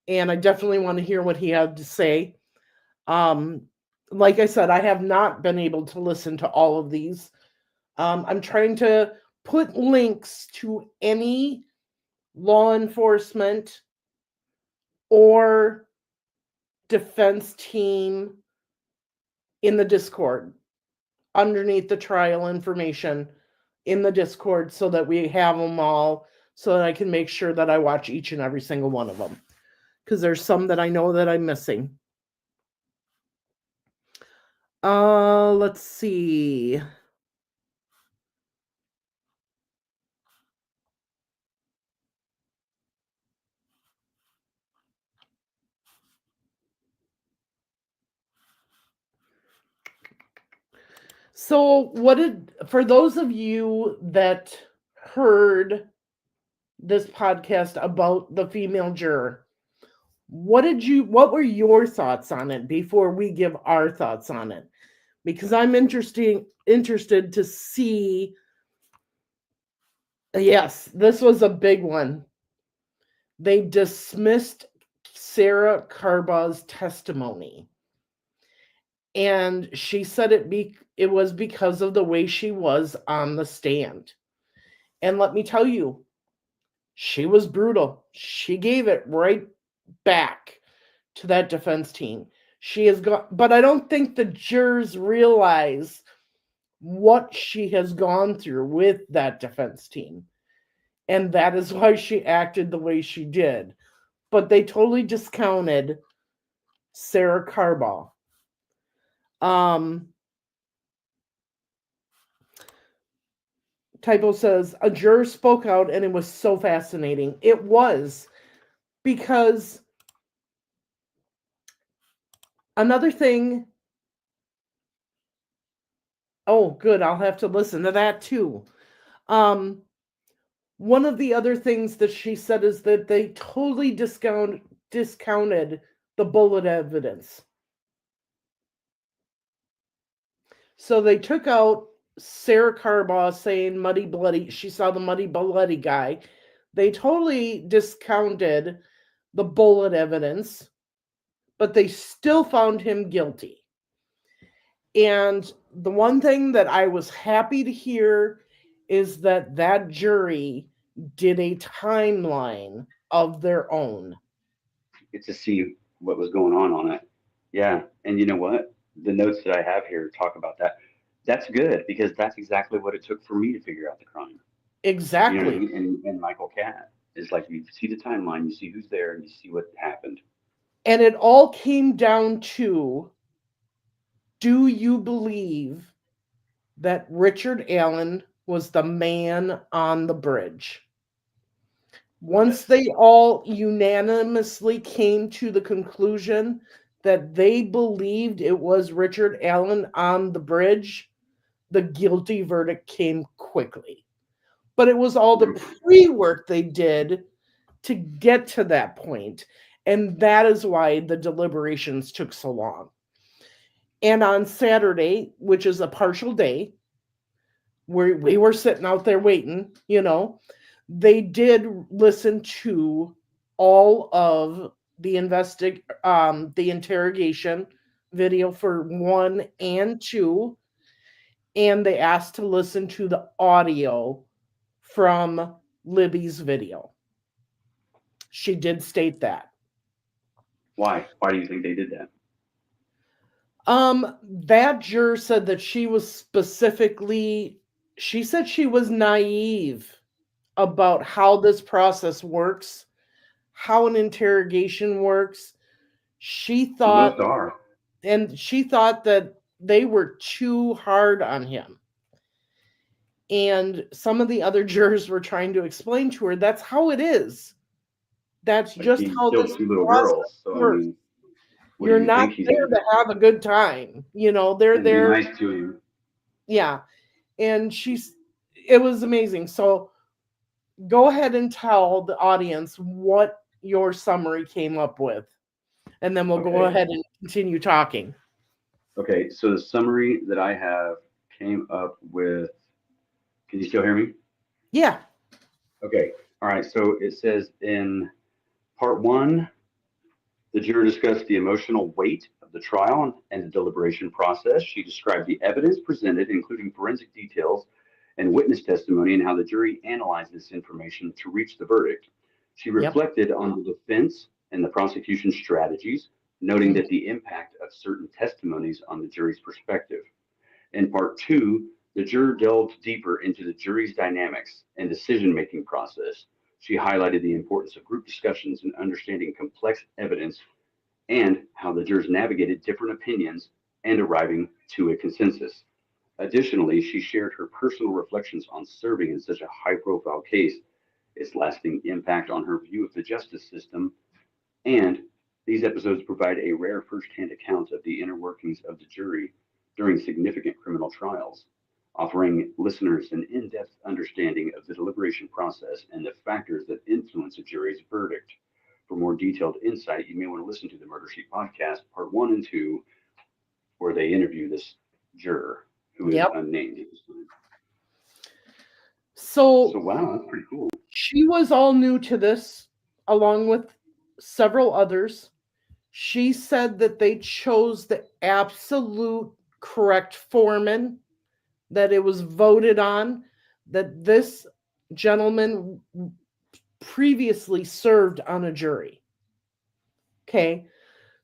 [SPEAKER 2] and I definitely want to hear what he had to say. Um, like I said, I have not been able to listen to all of these. I'm trying to put links to any law enforcement or defense team in the Discord underneath the trial information in the Discord so that we have them all so that I can make sure that I watch each and every single one of them. Because there's some that I know that I'm missing. Let's see. So, for those of you that heard this podcast about the female juror, what were your thoughts on it before we give our thoughts on it? Because I'm interested to see. Yes, this was a big one. They dismissed Sarah Carbaugh's testimony. And she said it was because of the way she was on the stand. And let me tell you, she was brutal. She gave it right back to that defense team. She has got, but I don't think the jurors realize what she has gone through with that defense team. And that is why she acted the way she did. But they totally discounted Sarah Carbaugh. Typo says, a juror spoke out and it was so fascinating. It was, because another thing, oh, good, I'll have to listen to that too. One of the other things that she said is that they totally discounted the bullet evidence. So they took out Sarah Carbaugh saying muddy bloody, she saw the muddy bloody guy. They totally discounted the bullet evidence, but they still found him guilty. And the one thing that I was happy to hear is that that jury did a timeline of their own.
[SPEAKER 3] Get to see what was going on it. Yeah, and you know what? The notes that I have here talk about that. That's good because that's exactly what it took for me to figure out the crime. You know what I
[SPEAKER 2] Exactly.
[SPEAKER 3] mean? And Michael Catt is like you see the timeline, you see who's there, and you see what happened.
[SPEAKER 2] And it all came down to, do you believe that Richard Allen was the man on the bridge? Once
[SPEAKER 3] Yes.
[SPEAKER 2] they all unanimously came to the conclusion that they believed it was Richard Allen on the bridge, the guilty verdict came quickly. But it was all the pre work they did to get to that point. And that is why the deliberations took so long. And on Saturday, which is a partial day, where we were sitting out there waiting, they did listen to all of the interrogation video for 1 and 2, and they asked to listen to the audio from Libby's video. She did state that.
[SPEAKER 3] Why? Why do you think they did that?
[SPEAKER 2] That juror said that she said she was naive about how this process works, how an interrogation works. She
[SPEAKER 3] Most
[SPEAKER 2] thought,
[SPEAKER 3] are.
[SPEAKER 2] and she thought that they were too hard on him. And some of the other jurors were trying to explain to her that's how it is. That's
[SPEAKER 3] Like
[SPEAKER 2] just
[SPEAKER 3] he
[SPEAKER 2] how
[SPEAKER 3] killed
[SPEAKER 2] this
[SPEAKER 3] two little
[SPEAKER 2] process
[SPEAKER 3] girls. So I
[SPEAKER 2] works.
[SPEAKER 3] mean, what do
[SPEAKER 2] You're
[SPEAKER 3] you
[SPEAKER 2] not
[SPEAKER 3] think he's
[SPEAKER 2] there
[SPEAKER 3] gonna
[SPEAKER 2] to
[SPEAKER 3] do?
[SPEAKER 2] have a good time. They're
[SPEAKER 3] And be
[SPEAKER 2] there.
[SPEAKER 3] nice to him.
[SPEAKER 2] Yeah. And it was amazing. So go ahead and tell the audience what your summary came up with, and then we'll go
[SPEAKER 3] Okay.
[SPEAKER 2] ahead and continue talking.
[SPEAKER 3] Okay. So the summary that I have came up with. Can you still hear me?
[SPEAKER 2] Yeah.
[SPEAKER 3] Okay. All right. So it says in part one, the juror discussed the emotional weight of the trial and the deliberation process. She described the evidence presented, including forensic details and witness testimony, and how the jury analyzed this information to reach the verdict. She
[SPEAKER 2] Yep.
[SPEAKER 3] reflected on the defense and the prosecution's strategies, noting
[SPEAKER 2] Mhm.
[SPEAKER 3] that the impact of certain testimonies on the jury's perspective. In part two, the juror delved deeper into the jury's dynamics and decision making process. She highlighted the importance of group discussions and understanding complex evidence and how the jurors navigated different opinions and arriving to a consensus. Additionally, she shared her personal reflections on serving in such a high profile case, its lasting impact on her view of the justice system, and these episodes provide a rare firsthand account of the inner workings of the jury during significant criminal trials, offering listeners an in depth understanding of the deliberation process and the factors that influence a jury's verdict. For more detailed insight, you may want to listen to the Murder Sheet podcast, part one and two, where they interview this juror who is
[SPEAKER 2] Yep.
[SPEAKER 3] unnamed at this time.
[SPEAKER 2] So
[SPEAKER 3] So, wow, that's pretty cool.
[SPEAKER 2] she was all new to this, along with several others. She said that they chose the absolute correct foreman, that it was voted on, that this gentleman previously served on a jury. Okay.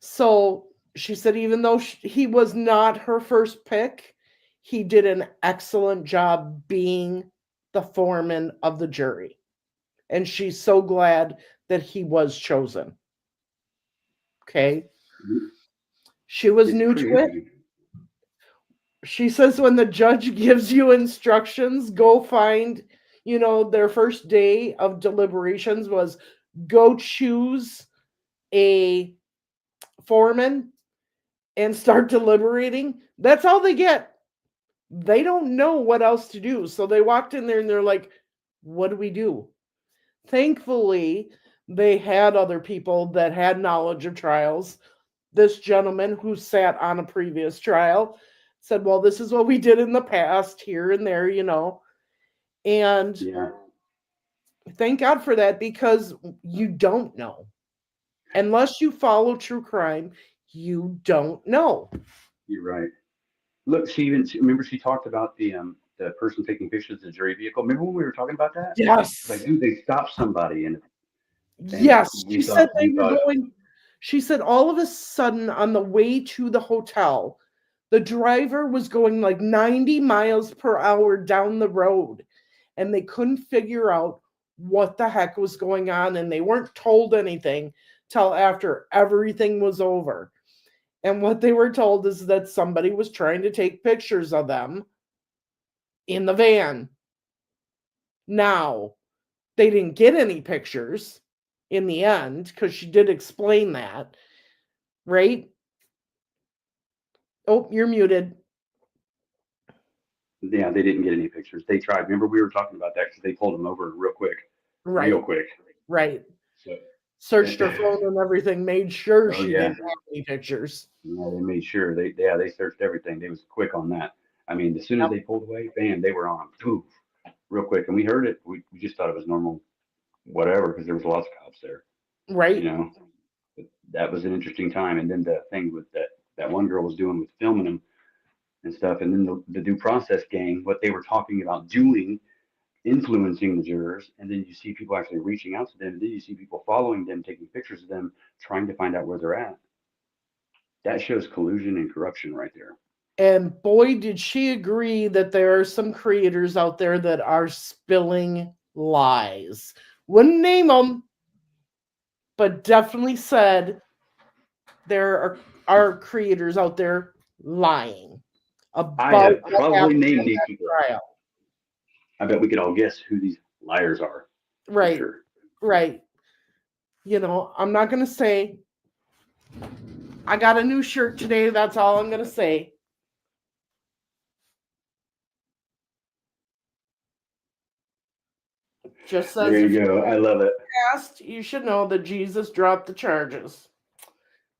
[SPEAKER 2] So she said, even though he was not her first pick, he did an excellent job being the foreman of the jury. And she's so glad that he was chosen. Okay. She was
[SPEAKER 3] It's
[SPEAKER 2] new
[SPEAKER 3] pretty
[SPEAKER 2] to it.
[SPEAKER 3] interesting.
[SPEAKER 2] She says when the judge gives you instructions, go find, their first day of deliberations was go choose a foreman and start deliberating. That's all they get. They don't know what else to do. So they walked in there and they're like, what do we do? Thankfully, they had other people that had knowledge of trials. This gentleman who sat on a previous trial said, well, this is what we did in the past, here and there, And
[SPEAKER 3] Yeah,
[SPEAKER 2] thank God for that, because you don't know. Unless you follow true crime, you don't know.
[SPEAKER 3] you're right. Look, remember she talked about the person taking pictures of the jury vehicle. Remember when we were talking about that? It's like,
[SPEAKER 2] Yes.
[SPEAKER 3] dude, they stopped somebody, and
[SPEAKER 2] Yes.
[SPEAKER 3] we thought we thought,
[SPEAKER 2] She said all of a sudden on the way to the hotel, the driver was going like 90 miles per hour down the road, and they couldn't figure out what the heck was going on, and they weren't told anything till after everything was over. And what they were told is that somebody was trying to take pictures of them in the van. Now, they didn't get any pictures in the end, because she did explain that, right? Oh, you're muted.
[SPEAKER 3] yeah, they didn't get any pictures. They tried. Remember we were talking about that because they pulled them over real
[SPEAKER 2] Right,
[SPEAKER 3] quick.
[SPEAKER 2] right.
[SPEAKER 3] So,
[SPEAKER 2] Searched her phone and everything, made sure
[SPEAKER 3] oh
[SPEAKER 2] she
[SPEAKER 3] yeah,
[SPEAKER 2] didn't have any pictures.
[SPEAKER 3] yeah, they made sure they searched everything. They was quick on that. I mean, as soon as
[SPEAKER 2] Yep.
[SPEAKER 3] they pulled away, bam, they were on, poof, real quick, and we heard it. We just thought it was normal, whatever, because there was lots of cops there, you
[SPEAKER 2] Right.
[SPEAKER 3] know. But that was an interesting time. And then the thing with that one girl was doing with filming them and stuff, and then the due process gang, what they were talking about doing, influencing the jurors, and then you see people actually reaching out to them, and then you see people following them, taking pictures of them, trying to find out where they're at. That shows collusion and corruption right there.
[SPEAKER 2] And boy, did she agree that there are some creators out there that are spilling lies. Wouldn't name them, but definitely said there are creators out there lying
[SPEAKER 3] I
[SPEAKER 2] about
[SPEAKER 3] have
[SPEAKER 2] what
[SPEAKER 3] probably
[SPEAKER 2] happened
[SPEAKER 3] named
[SPEAKER 2] in
[SPEAKER 3] these
[SPEAKER 2] that
[SPEAKER 3] people.
[SPEAKER 2] trial.
[SPEAKER 3] I bet we could all guess who these liars are for
[SPEAKER 2] Right,
[SPEAKER 3] sure.
[SPEAKER 2] right. I'm not going to say. I got a new shirt today. That's all I'm going to say. Just
[SPEAKER 3] There
[SPEAKER 2] says if
[SPEAKER 3] you
[SPEAKER 2] you
[SPEAKER 3] go. I love it.
[SPEAKER 2] asked, you should know that Jesus dropped the charges.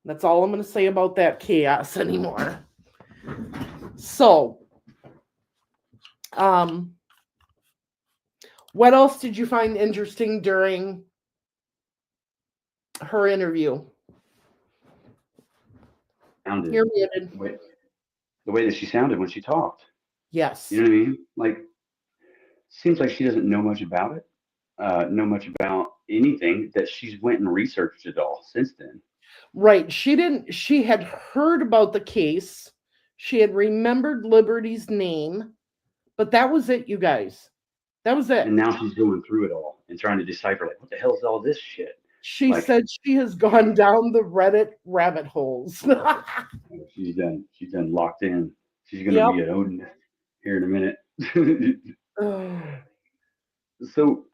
[SPEAKER 2] That's all I'm going to say about that chaos anymore. So, what else did you find interesting during her interview?
[SPEAKER 3] Sounded
[SPEAKER 2] You're muted.
[SPEAKER 3] the way that she sounded when she talked. You
[SPEAKER 2] Yes.
[SPEAKER 3] know what I mean? Like, seems like she doesn't know much about it, know much about anything. That she's went and researched it all since then.
[SPEAKER 2] Right. She had heard about the case. She had remembered Liberty's name, but that was it, you guys. That was it.
[SPEAKER 3] And now she's going through it all and trying to decipher, like, what the hell is all this shit?
[SPEAKER 2] She
[SPEAKER 3] Like,
[SPEAKER 2] said she has gone down the Reddit rabbit holes.
[SPEAKER 3] she's done locked in. She's gonna
[SPEAKER 2] Yep.
[SPEAKER 3] be an Odin here in a minute.
[SPEAKER 2] Oh.
[SPEAKER 3] So,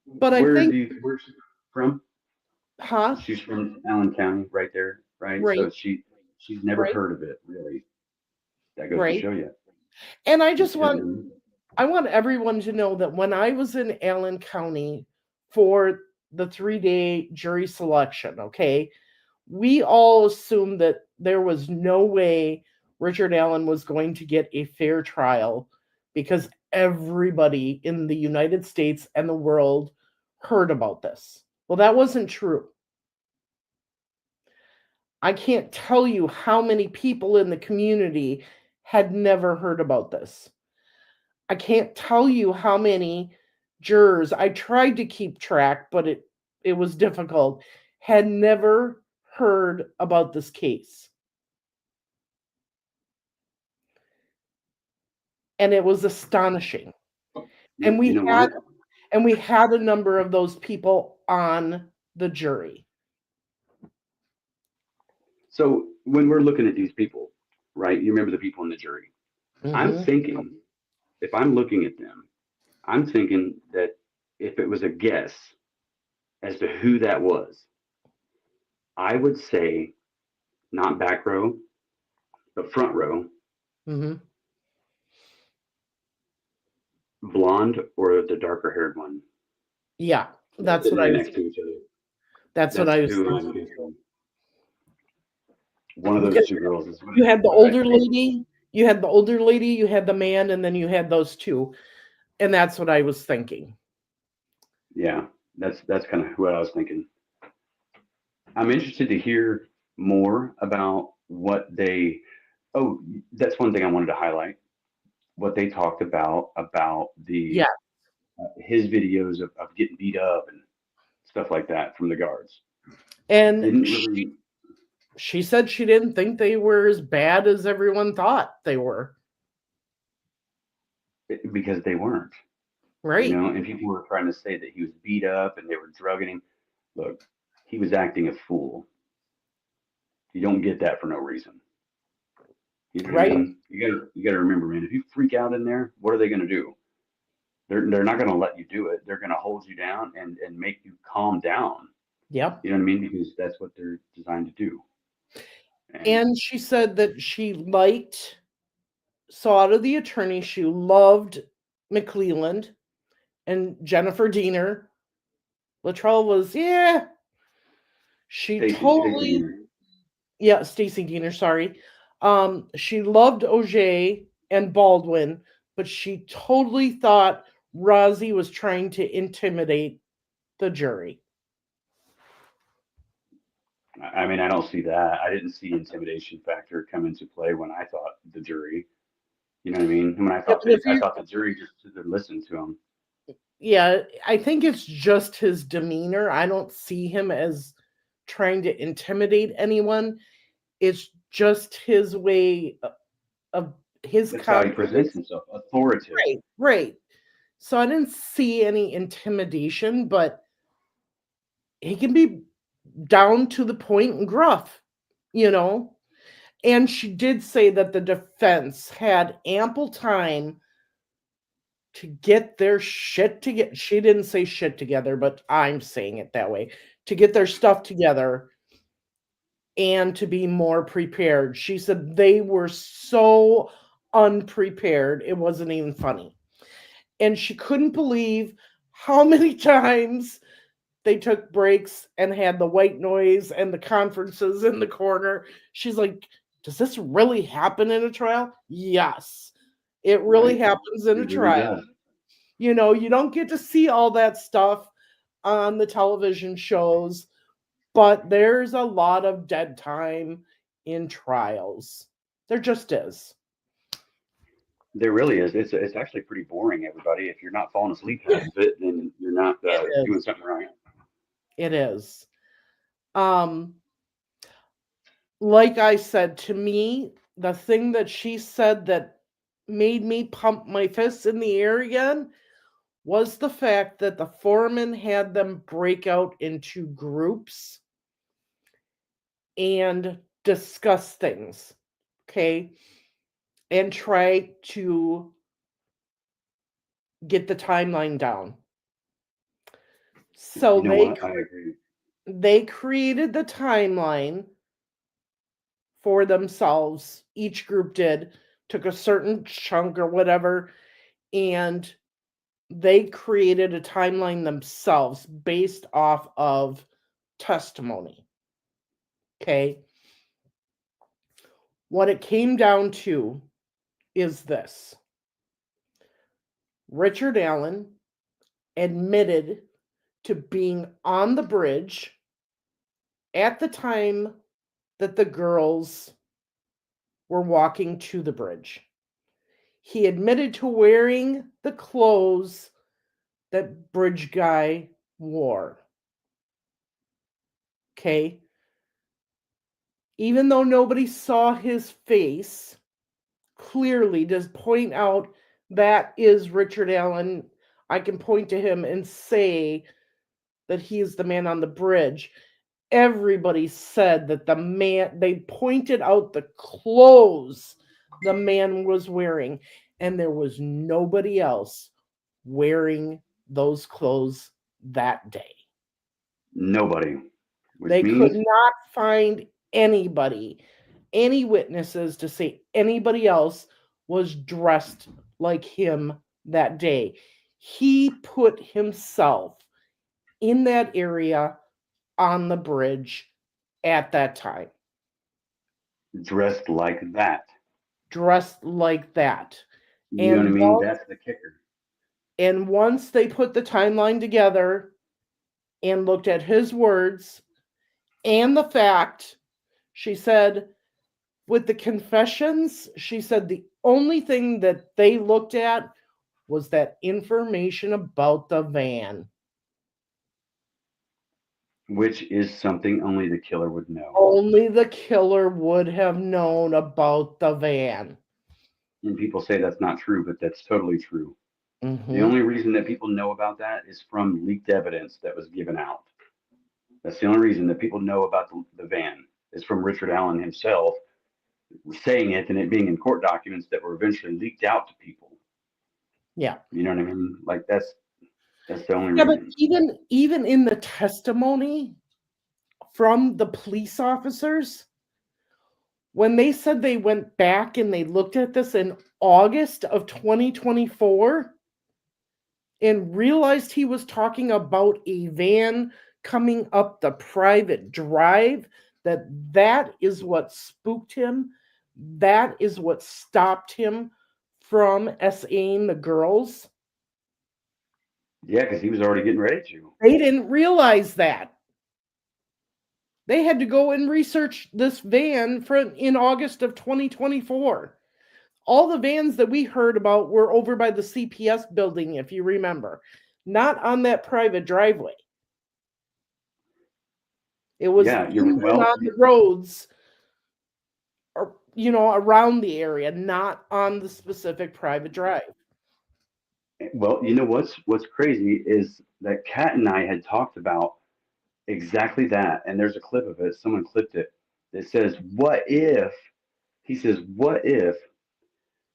[SPEAKER 2] But I think,
[SPEAKER 3] where's she from?
[SPEAKER 2] huh?
[SPEAKER 3] She's from Allen County, right there, right?
[SPEAKER 2] Right,
[SPEAKER 3] So she's never
[SPEAKER 2] right,
[SPEAKER 3] heard of it, really. That goes to
[SPEAKER 2] right.
[SPEAKER 3] show you.
[SPEAKER 2] And
[SPEAKER 3] She doesn't know.
[SPEAKER 2] I want everyone to know that when I was in Allen County for the 3-day jury selection, okay, we all assumed that there was no way Richard Allen was going to get a fair trial because everybody in the United States and the world heard about this. Well, that wasn't true. I can't tell you how many people in the community had never heard about this. I can't tell you how many jurors, I tried to keep track, but it was difficult, had never heard about this case. And it was astonishing. And
[SPEAKER 3] You know what?
[SPEAKER 2] we had a number of those people on the jury.
[SPEAKER 3] So when we're looking at these people, right? You remember the people in the jury. I'm
[SPEAKER 2] Mhm.
[SPEAKER 3] thinking, if I'm looking at them, I'm thinking that if it was a guess as to who that was, I would say not back row, but front row,
[SPEAKER 2] Mhm.
[SPEAKER 3] blonde or the darker haired one.
[SPEAKER 2] Yeah,
[SPEAKER 3] They're
[SPEAKER 2] that's
[SPEAKER 3] sitting
[SPEAKER 2] what I
[SPEAKER 3] right
[SPEAKER 2] was
[SPEAKER 3] next to each other.
[SPEAKER 2] that's what
[SPEAKER 3] That's
[SPEAKER 2] I was
[SPEAKER 3] who I'm
[SPEAKER 2] thinking.
[SPEAKER 3] guessing. One of those
[SPEAKER 2] Because
[SPEAKER 3] two girls is
[SPEAKER 2] you had the
[SPEAKER 3] what I
[SPEAKER 2] older
[SPEAKER 3] think.
[SPEAKER 2] lady, you had the man, and then you had those two. And that's what I was thinking.
[SPEAKER 3] Yeah, that's kind of what I was thinking. I'm interested to hear more about what they. Oh, that's one thing I wanted to highlight. What they talked about
[SPEAKER 2] Yeah.
[SPEAKER 3] the his videos of getting beat up and stuff like that from the guards.
[SPEAKER 2] And
[SPEAKER 3] Didn't really
[SPEAKER 2] she said she didn't think they were as bad as everyone thought they were.
[SPEAKER 3] because they weren't,
[SPEAKER 2] Right.
[SPEAKER 3] and people were trying to say that he was beat up and they were drugging him. Look, he was acting a fool. You don't get that for no reason. You know what I
[SPEAKER 2] Right.
[SPEAKER 3] mean? You gotta remember, man. If you freak out in there, what are they gonna do? They're not gonna let you do it. They're gonna hold you down and make you calm down.
[SPEAKER 2] Yep.
[SPEAKER 3] You know what I mean? Because that's what they're designed to do. And
[SPEAKER 2] And she said that she liked, so out of the attorney, she loved McClelland and Jennifer Diener. Latrell was, yeah. She
[SPEAKER 3] Stacy
[SPEAKER 2] totally,
[SPEAKER 3] Diener.
[SPEAKER 2] yeah, Stacy Diener, sorry. She loved Auger and Baldwin, but she totally thought Rozzy was trying to intimidate the jury.
[SPEAKER 3] I mean, I don't see that. I didn't see intimidation factor come into play when I thought the jury. You know what I mean? When
[SPEAKER 2] Yeah, but if
[SPEAKER 3] I
[SPEAKER 2] you,
[SPEAKER 3] thought the jury just stood there listened to him.
[SPEAKER 2] yeah, I think it's just his demeanor. I don't see him as trying to intimidate anyone. It's just his way of his
[SPEAKER 3] That's how he presents
[SPEAKER 2] confidence.
[SPEAKER 3] himself, authoritative.
[SPEAKER 2] Right, right. So I didn't see any intimidation, but he can be down to the point and gruff, you know. And she did say that the defense had ample time to get their shit together. She didn't say shit together, but I'm saying it that way, to get their stuff together and to be more prepared. She said they were so unprepared, it wasn't even funny. And she couldn't believe how many times they took breaks and had the white noise and the conferences in the corner. She's like, does this really happen in a trial? Yes, it really
[SPEAKER 3] Right.
[SPEAKER 2] happens in a
[SPEAKER 3] It really
[SPEAKER 2] trial.
[SPEAKER 3] does.
[SPEAKER 2] You know, you don't get to see all that stuff on the television shows, but there's a lot of dead time in trials. There just is.
[SPEAKER 3] There really is. It's actually pretty boring, everybody. If you're not falling asleep half of it, then you're not
[SPEAKER 2] It
[SPEAKER 3] doing
[SPEAKER 2] is.
[SPEAKER 3] something right.
[SPEAKER 2] It is. Um, like I said, to me, the thing that she said that made me pump my fists in the air again was the fact that the foreman had them break out into groups and discuss things, okay, and try to get the timeline down. So
[SPEAKER 3] You know what? I agree.
[SPEAKER 2] they created the timeline for themselves. Each group did, took a certain chunk or whatever, and they created a timeline themselves based off of testimony. Okay. What it came down to is this: Richard Allen admitted to being on the bridge at the time that the girls were walking to the bridge. He admitted to wearing the clothes that bridge guy wore. Okay. Even though nobody saw his face, clearly does point out that is Richard Allen. I can point to him and say that he is the man on the bridge. Everybody said that the man, they pointed out the clothes the man was wearing, and there was nobody else wearing those clothes that day.
[SPEAKER 3] Nobody, which
[SPEAKER 2] They could
[SPEAKER 3] means
[SPEAKER 2] not find anybody, any witnesses to say anybody else was dressed like him that day. He put himself in that area on the bridge at that time,
[SPEAKER 3] dressed like that.
[SPEAKER 2] dressed like that.
[SPEAKER 3] You know what I
[SPEAKER 2] And
[SPEAKER 3] mean? That's the kicker.
[SPEAKER 2] once they put the timeline together and looked at his words and the fact, she said, with the confessions, she said the only thing that they looked at was that information about the van.
[SPEAKER 3] Which is something only the killer would know.
[SPEAKER 2] Only the killer would have known about the van.
[SPEAKER 3] And people say that's not true, but that's totally true. The
[SPEAKER 2] Mm-hmm.
[SPEAKER 3] only reason that people know about that is from leaked evidence that was given out. That's the only reason that people know about the van is from Richard Allen himself saying it and it being in court documents that were eventually leaked out to people.
[SPEAKER 2] Yeah.
[SPEAKER 3] You know what I mean? Like that's the only
[SPEAKER 2] Yeah, but
[SPEAKER 3] reason.
[SPEAKER 2] even in the testimony from the police officers, when they said they went back and they looked at this in August of 2024 and realized he was talking about a van coming up the private drive, that is what spooked him. That is what stopped him from SAing the girls.
[SPEAKER 3] Yeah, because he was already getting ready to.
[SPEAKER 2] They didn't realize that. They had to go and research this van from in August of 2024. All the vans that we heard about were over by the CPS building, if you remember, not on that private driveway. It was
[SPEAKER 3] Yeah, you're
[SPEAKER 2] in and
[SPEAKER 3] well.
[SPEAKER 2] on the roads, or around the area, not on the specific private drive.
[SPEAKER 3] Well, you know what's crazy is that Kat and I had talked about exactly that, and there's a clip of it. Someone clipped it. That says, "What if?" He says, "What if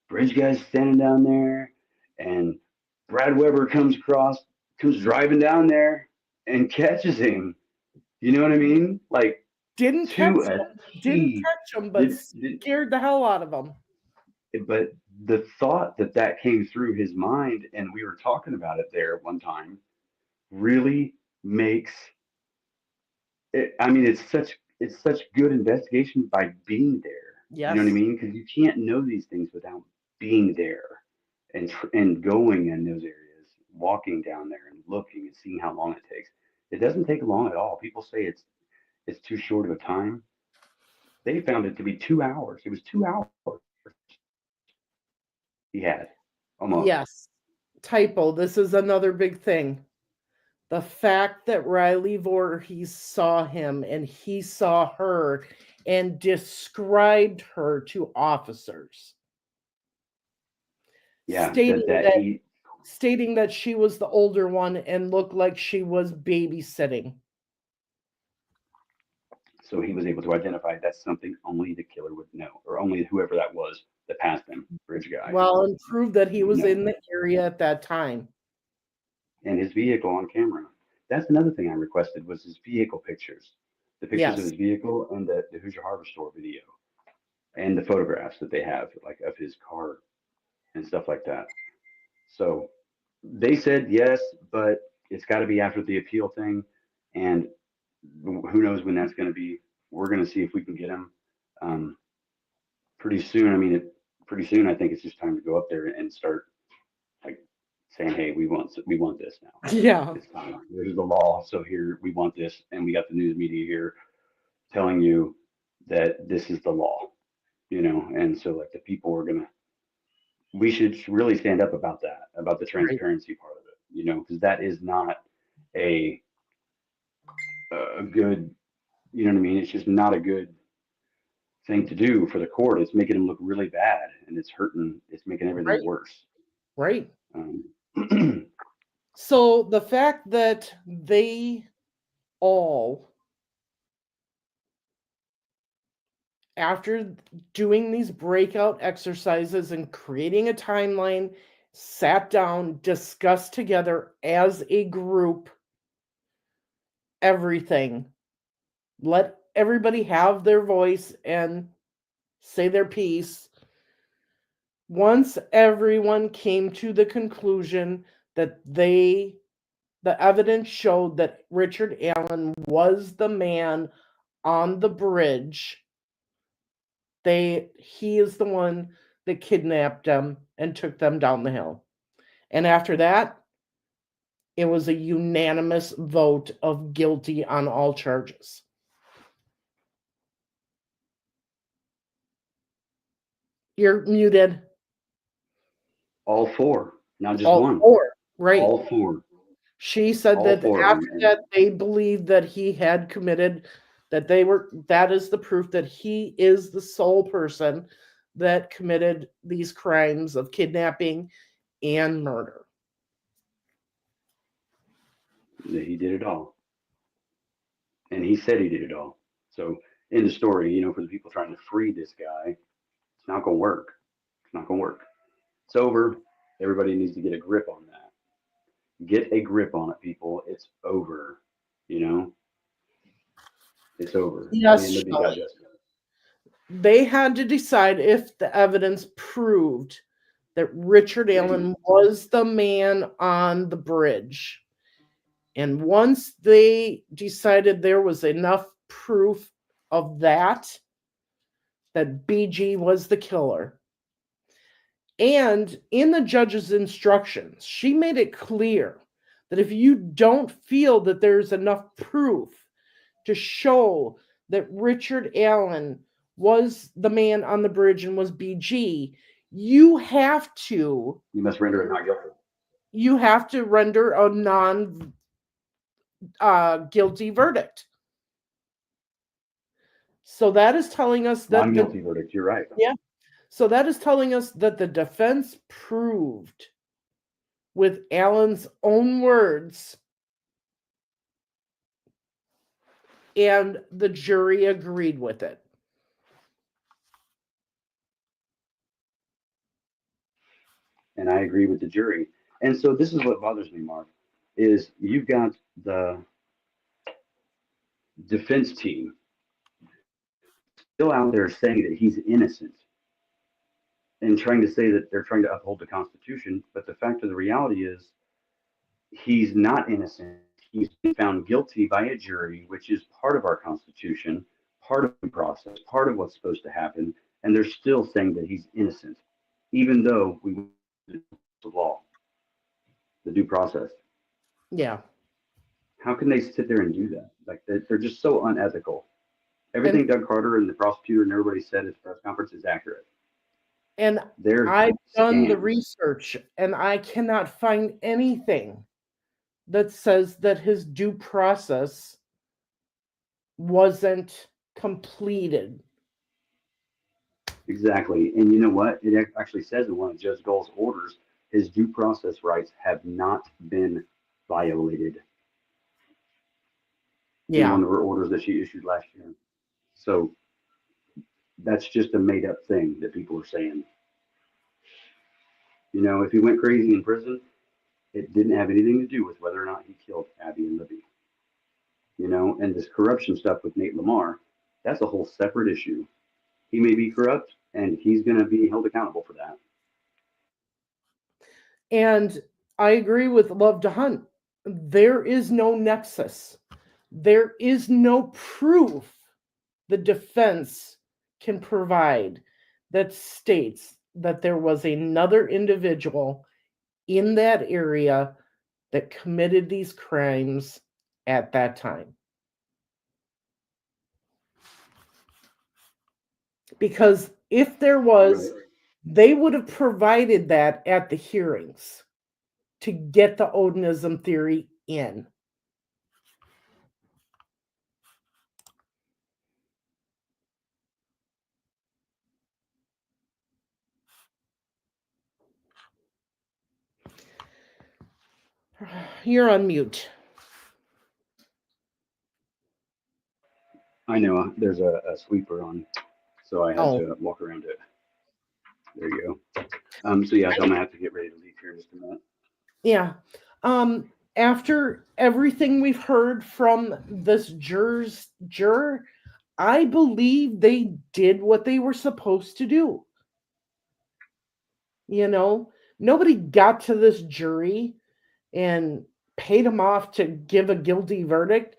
[SPEAKER 3] bridge guy's standing down there, and Brad Weber comes driving down there and catches him? You know what I mean? Like
[SPEAKER 2] Didn't catch
[SPEAKER 3] to a
[SPEAKER 2] them, didn't
[SPEAKER 3] T.
[SPEAKER 2] catch them, but
[SPEAKER 3] Did
[SPEAKER 2] scared the hell out of them.
[SPEAKER 3] but the thought that that came through his mind, and we were talking about it there one time, really makes it. I mean, it's such good investigation by being there. You know what I
[SPEAKER 2] Yes.
[SPEAKER 3] mean? Because you can't know these things without being there and going in those areas, walking down there and looking and seeing how long it takes. It doesn't take long at all. People say it's too short of a time. They found it to be 2 hours. It was 2 hours he had almost.
[SPEAKER 2] Yes. Typo. This is another big thing. The fact that Riley Voorhees saw him and he saw her and described her to officers,
[SPEAKER 3] Yeah, that
[SPEAKER 2] stating
[SPEAKER 3] that
[SPEAKER 2] that
[SPEAKER 3] he
[SPEAKER 2] stating that she was the older one and looked like she was babysitting.
[SPEAKER 3] so he was able to identify that's something only the killer would know, or only whoever that was that passed him, bridge guy,
[SPEAKER 2] Well, and proved that he
[SPEAKER 3] would
[SPEAKER 2] was
[SPEAKER 3] know.
[SPEAKER 2] in the area at that time.
[SPEAKER 3] And his vehicle on camera. That's another thing I requested was his vehicle pictures, the pictures of
[SPEAKER 2] Yes.
[SPEAKER 3] his vehicle and the Hoosier Harbor Store video and the photographs that they have, like of his car and stuff like that. So they said yes, but it's got to be after the appeal thing, and who knows when that's going to be. We're going to see if we can get him um, pretty soon. I mean, pretty soon. I think it's just time to go up there and start like saying, "Hey, we want this now.
[SPEAKER 2] Yeah.
[SPEAKER 3] It's time. There's the law, so here we want this, and we got the news media here telling you that this is the law, and so like the people are gonna we should really stand up about that, about the
[SPEAKER 2] Right.
[SPEAKER 3] transparency part of it, because that is not a a good, you know what I mean? It's just not a good thing to do for the court. It's making them look really bad, and it's making everything
[SPEAKER 2] Right.
[SPEAKER 3] worse.
[SPEAKER 2] Right.
[SPEAKER 3] Um,
[SPEAKER 2] So the fact that they all, after doing these breakout exercises and creating a timeline, sat down, discussed together as a group everything, let everybody have their voice and say their piece. Once everyone came to the conclusion that the evidence showed that Richard Allen was the man on the bridge, he is the one that kidnapped them and took them down the hill. And after that, it was a unanimous vote of guilty on all charges. You're muted.
[SPEAKER 3] all four, not just
[SPEAKER 2] All
[SPEAKER 3] one,
[SPEAKER 2] four. Right.
[SPEAKER 3] all four,
[SPEAKER 2] She said
[SPEAKER 3] all
[SPEAKER 2] that
[SPEAKER 3] four of them.
[SPEAKER 2] after that they believed that he had committed, that is the proof that he is the sole person that committed these crimes of kidnapping and murder.
[SPEAKER 3] He did it all, and he said he did it all. So in the story, for the people trying to free this guy, it's not going to work. It's not going to work. It's over. Everybody needs to get a grip on that. Get a grip on it, people. It's over. You know, it's over. At the
[SPEAKER 2] Yes,
[SPEAKER 3] end of the
[SPEAKER 2] Shelley.
[SPEAKER 3] digest.
[SPEAKER 2] They had to decide if the evidence proved that Richard Allen was the man on the bridge. And once they decided there was enough proof of that BG was the killer. And in the judge's instructions, she made it clear that if you don't feel that there's enough proof to show that Richard Allen was the man on the bridge and was BG, you have to
[SPEAKER 3] You must render it not guilty.
[SPEAKER 2] render a non guilty verdict. So that is telling us that
[SPEAKER 3] Non-guilty verdict. You're right.
[SPEAKER 2] so that is telling us that the defense proved with Allen's own words, and the jury agreed with it.
[SPEAKER 3] And I agree with the jury. And so this is what bothers me, Mark, is you've got the defense team still out there saying that he's innocent. and trying to say that they're trying to uphold the Constitution. But the fact of the reality is, he's not innocent. He's been found guilty by a jury, which is part of our Constitution, part of the process, part of what's supposed to happen. And they're still saying that he's innocent, even though we went through the law, the due process.
[SPEAKER 2] Yeah.
[SPEAKER 3] How can they sit there and do that? Like they're just so unethical. Everything
[SPEAKER 2] And
[SPEAKER 3] Doug Carter and the prosecutor and everybody said at the press conference is accurate.
[SPEAKER 2] and
[SPEAKER 3] They're
[SPEAKER 2] I've done the
[SPEAKER 3] scams.
[SPEAKER 2] research and I cannot find anything that says that his due process wasn't completed.
[SPEAKER 3] Exactly. And you know what? It actually says in one of Judge Gold's orders, his due process rights have not been violated in
[SPEAKER 2] Yeah.
[SPEAKER 3] one of her orders that she issued last year. So that's just a made up thing that people are saying. You know, if he went crazy in prison, it didn't have anything to do with whether or not he killed Abby and Libby. You know, and this corruption stuff with Nate Lamar, that's a whole separate issue. He may be corrupt and he's going to be held accountable for that.
[SPEAKER 2] And I agree with Love to Hunt. There is no nexus. There is no proof the defense can provide that states that there was another individual in that area that committed these crimes at that time. Because if there was,
[SPEAKER 3] Right.
[SPEAKER 2] they would have provided that at the hearings to get the Odinism theory in. You're on mute.
[SPEAKER 3] I know there's a sweeper on, so I had
[SPEAKER 2] Oh,
[SPEAKER 3] to walk around it. There you go. So yeah, so I'm gonna have to get ready to leave here in just a minute.
[SPEAKER 2] yeah. After everything we've heard from this juror, I believe they did what they were supposed to do. You know, nobody got to this jury and paid them off to give a guilty verdict.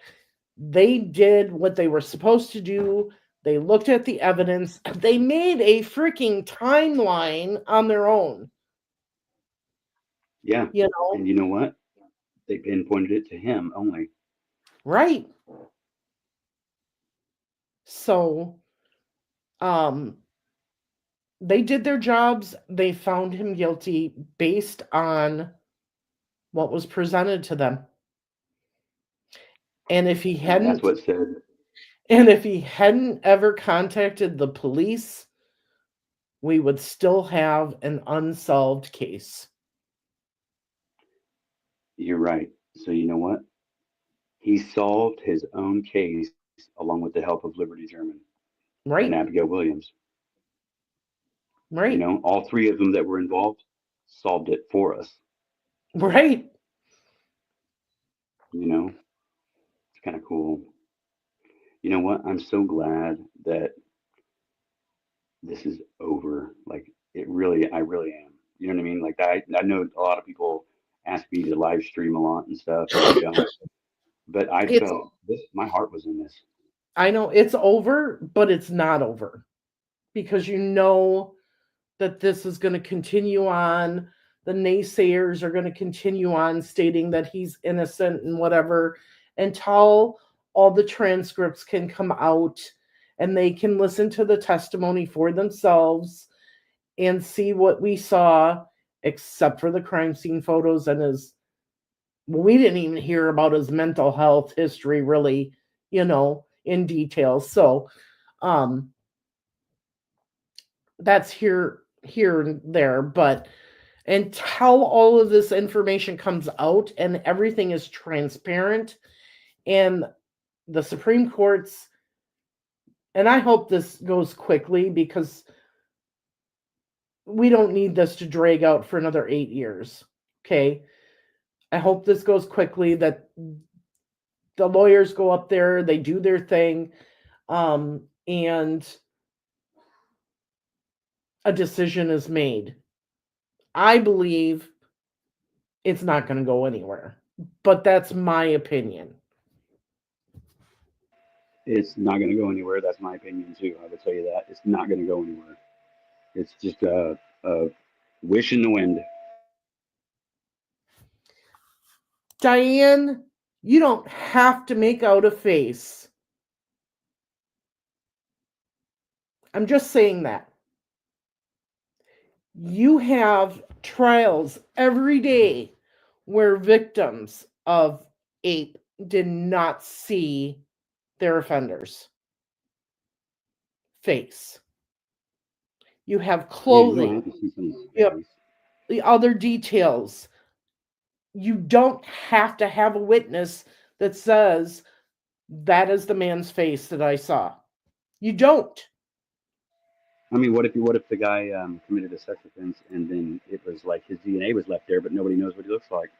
[SPEAKER 2] They did what they were supposed to do. They looked at the evidence. They made a freaking timeline on their own.
[SPEAKER 3] Yeah,
[SPEAKER 2] You know,
[SPEAKER 3] and you know what? They pinpointed it to him only.
[SPEAKER 2] right? So, um, they did their jobs. They found him guilty based on what was presented to them. And if he
[SPEAKER 3] And that's
[SPEAKER 2] hadn't
[SPEAKER 3] what said,
[SPEAKER 2] and if he hadn't ever contacted the police, we would still have an unsolved case.
[SPEAKER 3] you're right. So you know what? He solved his own case along with the help of Liberty German and
[SPEAKER 2] Right?
[SPEAKER 3] Abigail Williams. You
[SPEAKER 2] Right?
[SPEAKER 3] know, all three of them that were involved solved it for us.
[SPEAKER 2] Right?
[SPEAKER 3] You know, it's kind of cool. You know what? I'm so glad that this is over. Like it really, I really am. You know what I mean? Like I know a lot of people ask me to live stream a lot and stuff, and I don't. But I
[SPEAKER 2] It's
[SPEAKER 3] felt this. My heart was in this.
[SPEAKER 2] I know it's over, but it's not over because you know that this is going to continue on. The naysayers are going to continue on stating that he's innocent and whatever until all the transcripts can come out and they can listen to the testimony for themselves and see what we saw, except for the crime scene photos and his. We didn't even hear about his mental health history really, in detail. So, um, that's here and there, but until all of this information comes out and everything is transparent and the Supreme Court's, and I hope this goes quickly because we don't need this to drag out for another 8 years. Okay. I hope this goes quickly, that the lawyers go up there, they do their thing, and a decision is made. I believe it's not going to go anywhere, but that's my opinion.
[SPEAKER 3] It's not going to go anywhere. That's my opinion too. I will tell you that it's not going to go anywhere. It's just a wish in the wind.
[SPEAKER 2] Diane, you don't have to make out a face. I'm just saying that. You have trials every day where victims of ape did not see their offender's face. You have
[SPEAKER 3] Yeah, you don't
[SPEAKER 2] clothing,
[SPEAKER 3] have to see someone's
[SPEAKER 2] you have
[SPEAKER 3] face.
[SPEAKER 2] the other details. You don't have to have a witness that says that is the man's face that I saw. You don't,
[SPEAKER 3] I mean, what if the guy committed a sex offense and then it was like his DNA was left there, but nobody knows what he looks like?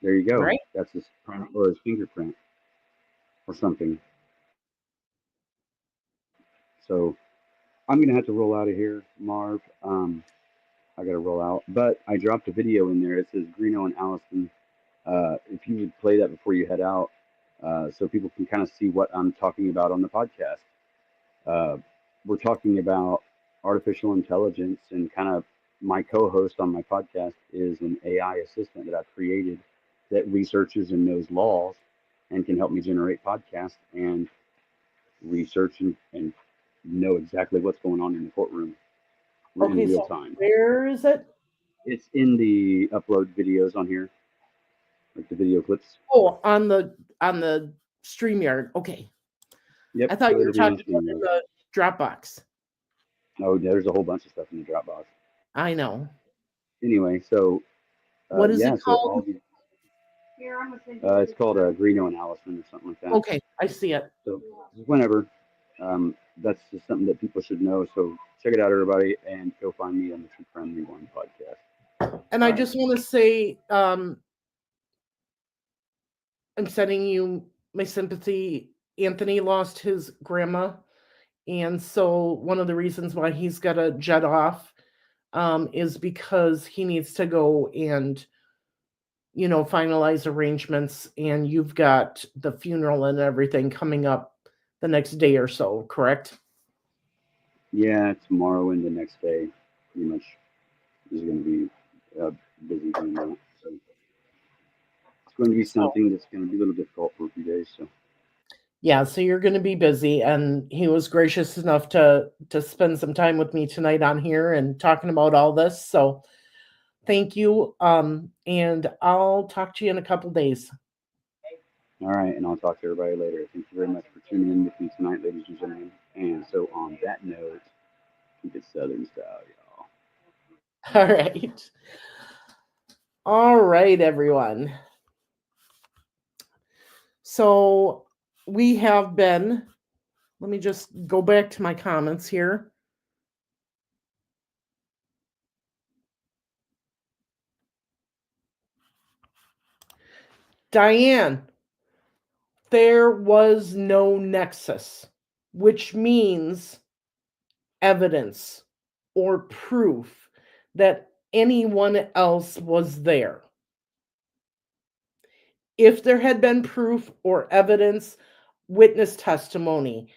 [SPEAKER 3] There you go.
[SPEAKER 2] right?
[SPEAKER 3] That's his print or his fingerprint or something. So I'm gonna have to roll out of here, Marv. I gotta roll out, but I dropped a video in there. It says Greeno and Allison. If you would play that before you head out, so people can kind of see what I'm talking about on the podcast. Uh, we're talking about artificial intelligence, and kind of my co-host on my podcast is an AI assistant that I've created that researches and knows laws and can help me generate podcasts and research and know exactly what's going on in the courtroom in
[SPEAKER 2] Okay,
[SPEAKER 3] real
[SPEAKER 2] so
[SPEAKER 3] time.
[SPEAKER 2] where is it?
[SPEAKER 3] It's in the upload videos on here, like the video clips.
[SPEAKER 2] Oh, on the StreamYard. Okay. I
[SPEAKER 3] Yep,
[SPEAKER 2] thought
[SPEAKER 3] so
[SPEAKER 2] you were
[SPEAKER 3] it'll be on
[SPEAKER 2] talking about in
[SPEAKER 3] StreamYard.
[SPEAKER 2] the Dropbox.
[SPEAKER 3] Oh, there's a whole bunch of stuff in the Dropbox.
[SPEAKER 2] I know.
[SPEAKER 3] Anyway, so
[SPEAKER 2] What is it
[SPEAKER 3] yeah, so
[SPEAKER 2] called?
[SPEAKER 3] all the it's called Greeno and Allison or something like that.
[SPEAKER 2] Okay, I see it.
[SPEAKER 3] So whenever, that's just something that people should know. So check it out, everybody, and go find me on the True Crime Rewind podcast.
[SPEAKER 2] And
[SPEAKER 3] All
[SPEAKER 2] I
[SPEAKER 3] right.
[SPEAKER 2] just want to say, I'm sending you my sympathy. Anthony lost his grandma, and so one of the reasons why he's got to jet off is because he needs to go and finalize arrangements, and you've got the funeral and everything coming up the next day or so, correct?
[SPEAKER 3] Yeah, tomorrow and the next day, pretty much is going to be busy doing that. So it's going to be
[SPEAKER 2] So
[SPEAKER 3] something that's going to be a little difficult for a few days. So
[SPEAKER 2] yeah, so you're going to be busy, and he was gracious enough to spend some time with me tonight on here and talking about all this. So thank you, and I'll talk to you in a couple days.
[SPEAKER 3] all right, and I'll talk to everybody later. Thank you very much for tuning in with me tonight, ladies and gentlemen. And so on that note, keep it Southern style, y'all.
[SPEAKER 2] All right. All right, everyone. So we have been, let me just go back to my comments here. Diane, there was no nexus, which means evidence or proof that anyone else was there. If there had been proof or evidence, witness testimony,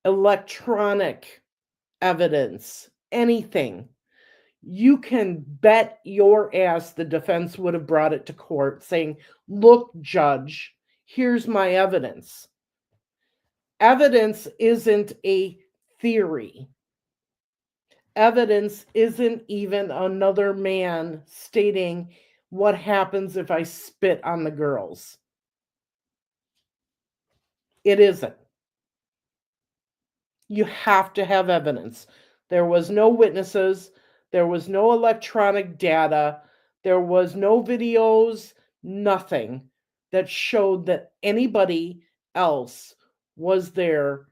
[SPEAKER 2] electronic evidence, anything, you can bet your ass the defense would have brought it to court saying, look, judge, here's my evidence. Evidence isn't a theory. Evidence isn't even another man stating what happens if I spit on the girls. It isn't. You have to have evidence. There was no witnesses, there was no electronic data, there was no videos, nothing that showed that anybody else was there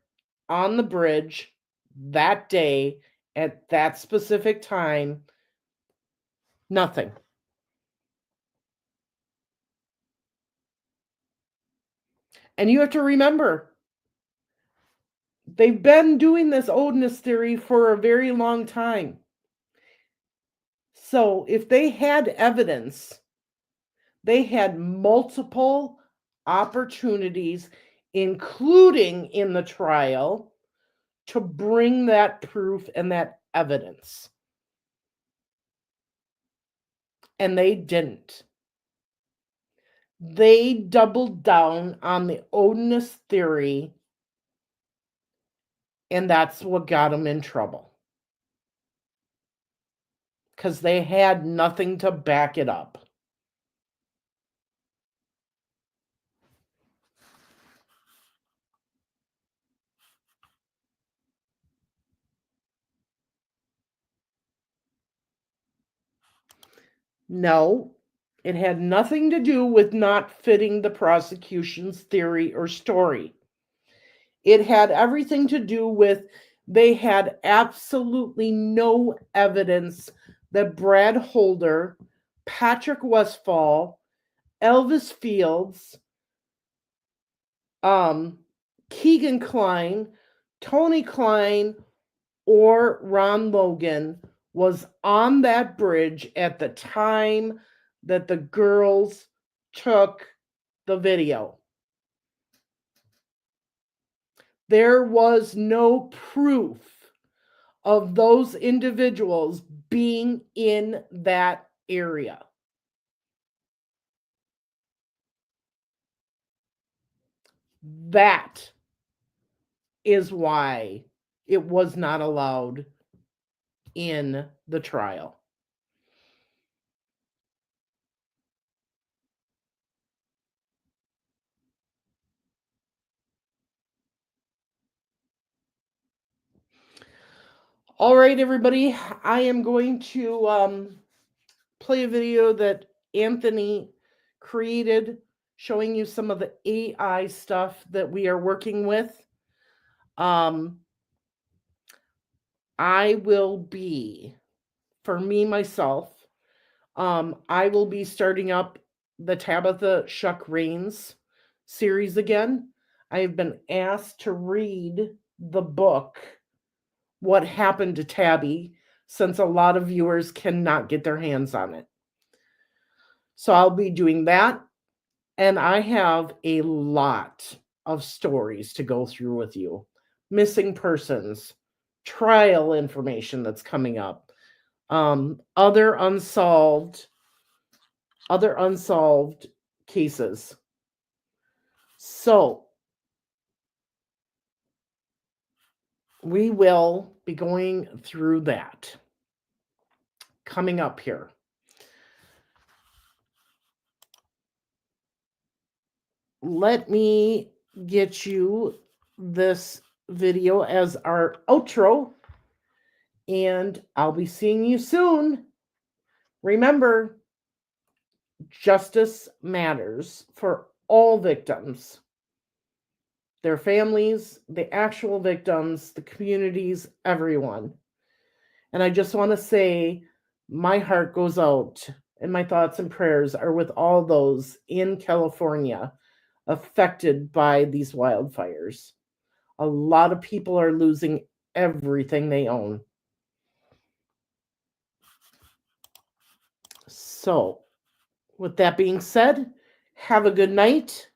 [SPEAKER 2] on the bridge that day at that specific time. Nothing. And you have to remember, they've been doing this Odinist theory for a very long time. So if they had evidence, they had multiple opportunities, including in the trial, to bring that proof and that evidence. And they didn't. They doubled down on the Odinist theory, and that's what got them in trouble. Because they had nothing to back it up. No, it had nothing to do with not fitting the prosecution's theory or story. It had everything to do with they had absolutely no evidence that Brad Holder, Patrick Westfall, Elvis Fields, Keegan Kline, Tony Kline, or Ron Logan was on that bridge at the time that the girls took the video. There was no proof of those individuals being in that area. That is why it was not allowed in the trial. All right, everybody, I am going to play a video that Anthony created showing you some of the AI stuff that we are working with. I will be, for me, myself, I will be starting up the Tabitha Shuck Rains series again. I have been asked to read the book, What Happened to Tabby, since a lot of viewers cannot get their hands on it. So I'll be doing that. And I have a lot of stories to go through with you. Missing persons, trial information that's coming up, other unsolved cases. So we will be going through that coming up here. Let me get you this video as our outro, and I'll be seeing you soon. Remember, justice matters for all victims, their families, the actual victims, the communities, everyone. And I just want to say my heart goes out and my thoughts and prayers are with all those in California affected by these wildfires. A lot of people are losing everything they own. So, with that being said, have a good night.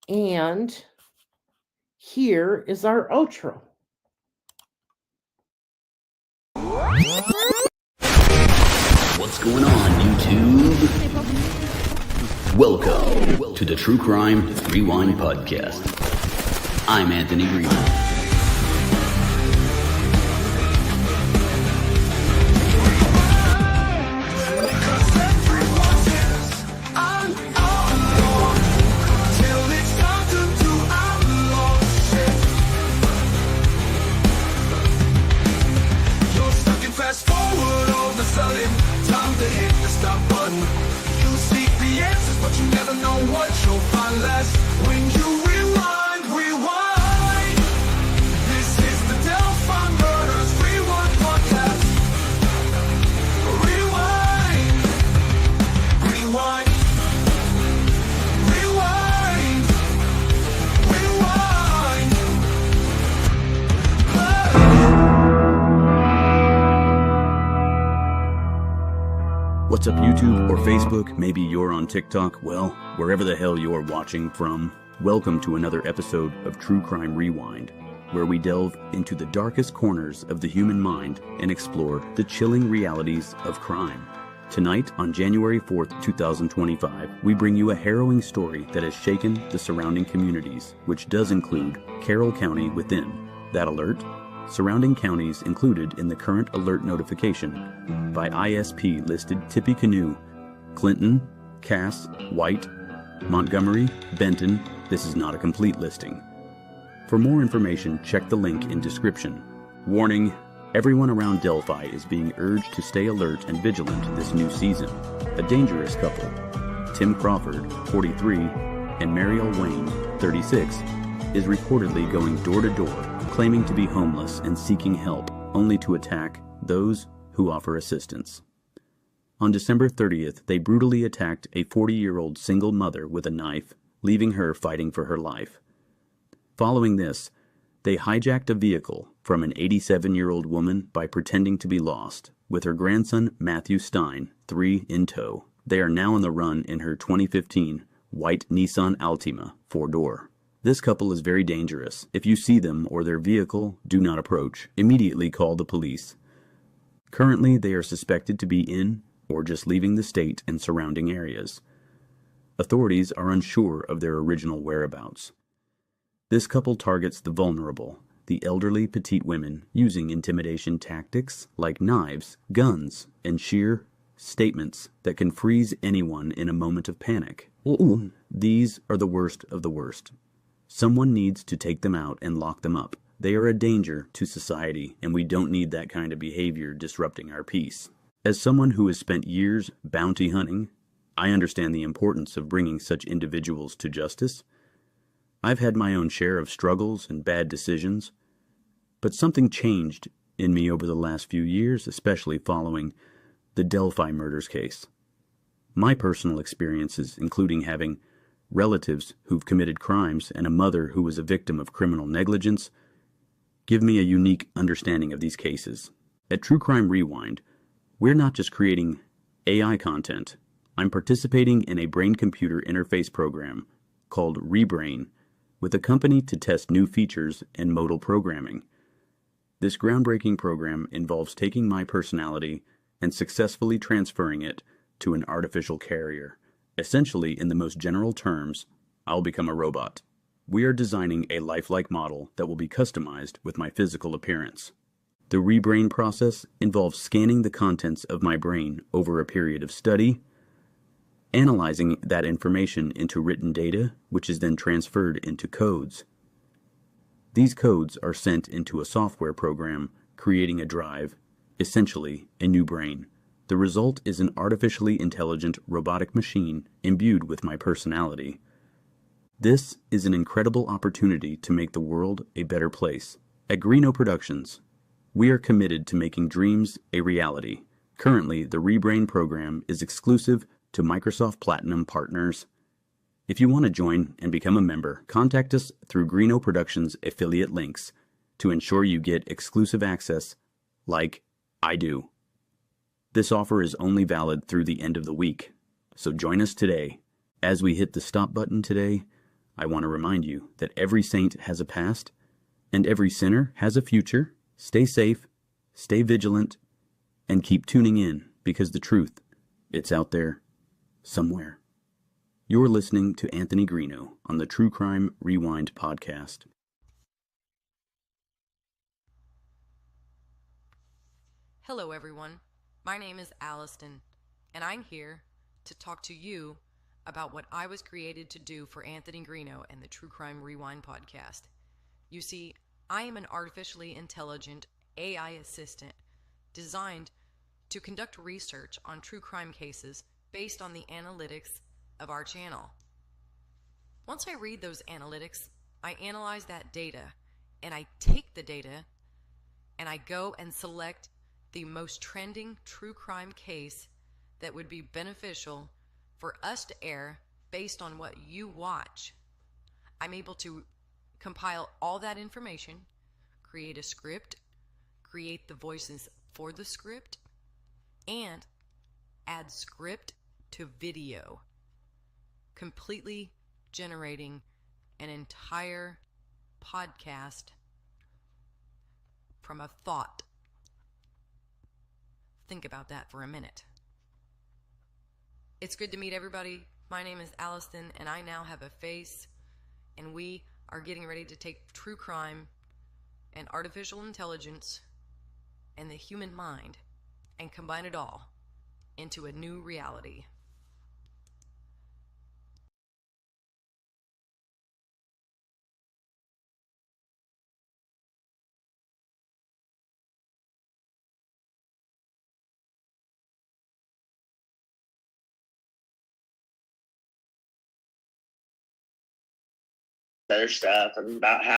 [SPEAKER 2] And here is our outro.
[SPEAKER 4] What's going on, YouTube? Welcome to the True Crime Rewind Podcast. I'm Anthony GREENO.
[SPEAKER 1] But you never know what you'll find last when you rewind, rewind.
[SPEAKER 4] What's up, YouTube or Facebook? Maybe you're on TikTok. Well, wherever the hell you're watching from, welcome to another episode of True Crime Rewind, where we delve into the darkest corners of the human mind and explore the chilling realities of crime. Tonight, on January 4th, 2025, we bring you a harrowing story that has shaken the surrounding communities, which does include Carroll County within. That alert? Surrounding counties included in the current alert notification by ISP listed Tippecanoe, Clinton, Cass, White, Montgomery, Benton. This is not a complete listing. For more information, check the link in description. Warning: everyone around Delphi is being urged to stay alert and vigilant this new season. A dangerous couple, Tim Crawford, 43, and Mariel Wayne, 36, is reportedly going door to door, claiming to be homeless and seeking help, only to attack those who offer assistance. On December 30th, they brutally attacked a 40-year-old single mother with a knife, leaving her fighting for her life. Following this, they hijacked a vehicle from an 87-year-old woman by pretending to be lost, with her grandson Matthew Stein, 3, in tow. They are now on the run in her 2015 white Nissan Altima 4-door. This couple is very dangerous. If you see them or their vehicle, do not approach. Immediately call the police. Currently, they are suspected to be in or just leaving the state and surrounding areas. Authorities are unsure of their original whereabouts. This couple targets the vulnerable, the elderly petite women, using intimidation tactics like knives, guns, and sheer statements that can freeze anyone in a moment of panic. These are the worst of the worst. Someone needs to take them out and lock them up. They are a danger to society, and we don't need that kind of behavior disrupting our peace. As someone who has spent years bounty hunting, I understand the importance of bringing such individuals to justice. I've had my own share of struggles and bad decisions, but something changed in me over the last few years, especially following the Delphi murders case. My personal experiences, including having relatives who've committed crimes and a mother who was a victim of criminal negligence, give me a unique understanding of these cases. At True Crime Rewind, we're not just creating AI content. I'm participating in a brain-computer interface program called ReBrain with a company to test new features and modal programming. This groundbreaking program involves taking my personality and successfully transferring it to an artificial carrier. Essentially, in the most general terms, I'll become a robot. We are designing a lifelike model that will be customized with my physical appearance. The rebrain process involves scanning the contents of my brain over a period of study, analyzing that information into written data, which is then transferred into codes. These codes are sent into a software program, creating a drive, essentially a new brain. The result is an artificially intelligent robotic machine imbued with my personality. This is an incredible opportunity to make the world a better place. At GREENO Productions, we are committed to making dreams a reality. Currently, the ReBrain program is exclusive to Microsoft Platinum partners. If you want to join and become a member, contact us through GREENO Productions affiliate links to ensure you get exclusive access like I do. This offer is only valid through the end of the week, so join us today. As we hit the stop button today, I want to remind you that every saint has a past, and every sinner has a future. Stay safe, stay vigilant, and keep tuning in, because the truth, it's out there somewhere. You're listening to Anthony Greeno on the True Crime Rewind podcast.
[SPEAKER 5] Hello, everyone. My name is Alliston, and I'm here to talk to you about what I was created to do for Anthony Greeno and the True Crime Rewind podcast. You see, I am an artificially intelligent AI assistant designed to conduct research on true crime cases based on the analytics of our channel. Once I read those analytics, I analyze that data, and I take the data and I go and select the most trending true crime case that would be beneficial for us to air based on what you watch. I'm able to compile all that information, create a script, create the voices for the script, and add script to video, completely generating an entire podcast from a thought. Think about that for a minute. It's good to meet everybody. My name is Allison, and I now have a face, and we are getting ready to take true crime and artificial intelligence and the human mind and combine it all into a new reality.
[SPEAKER 6] Other stuff about how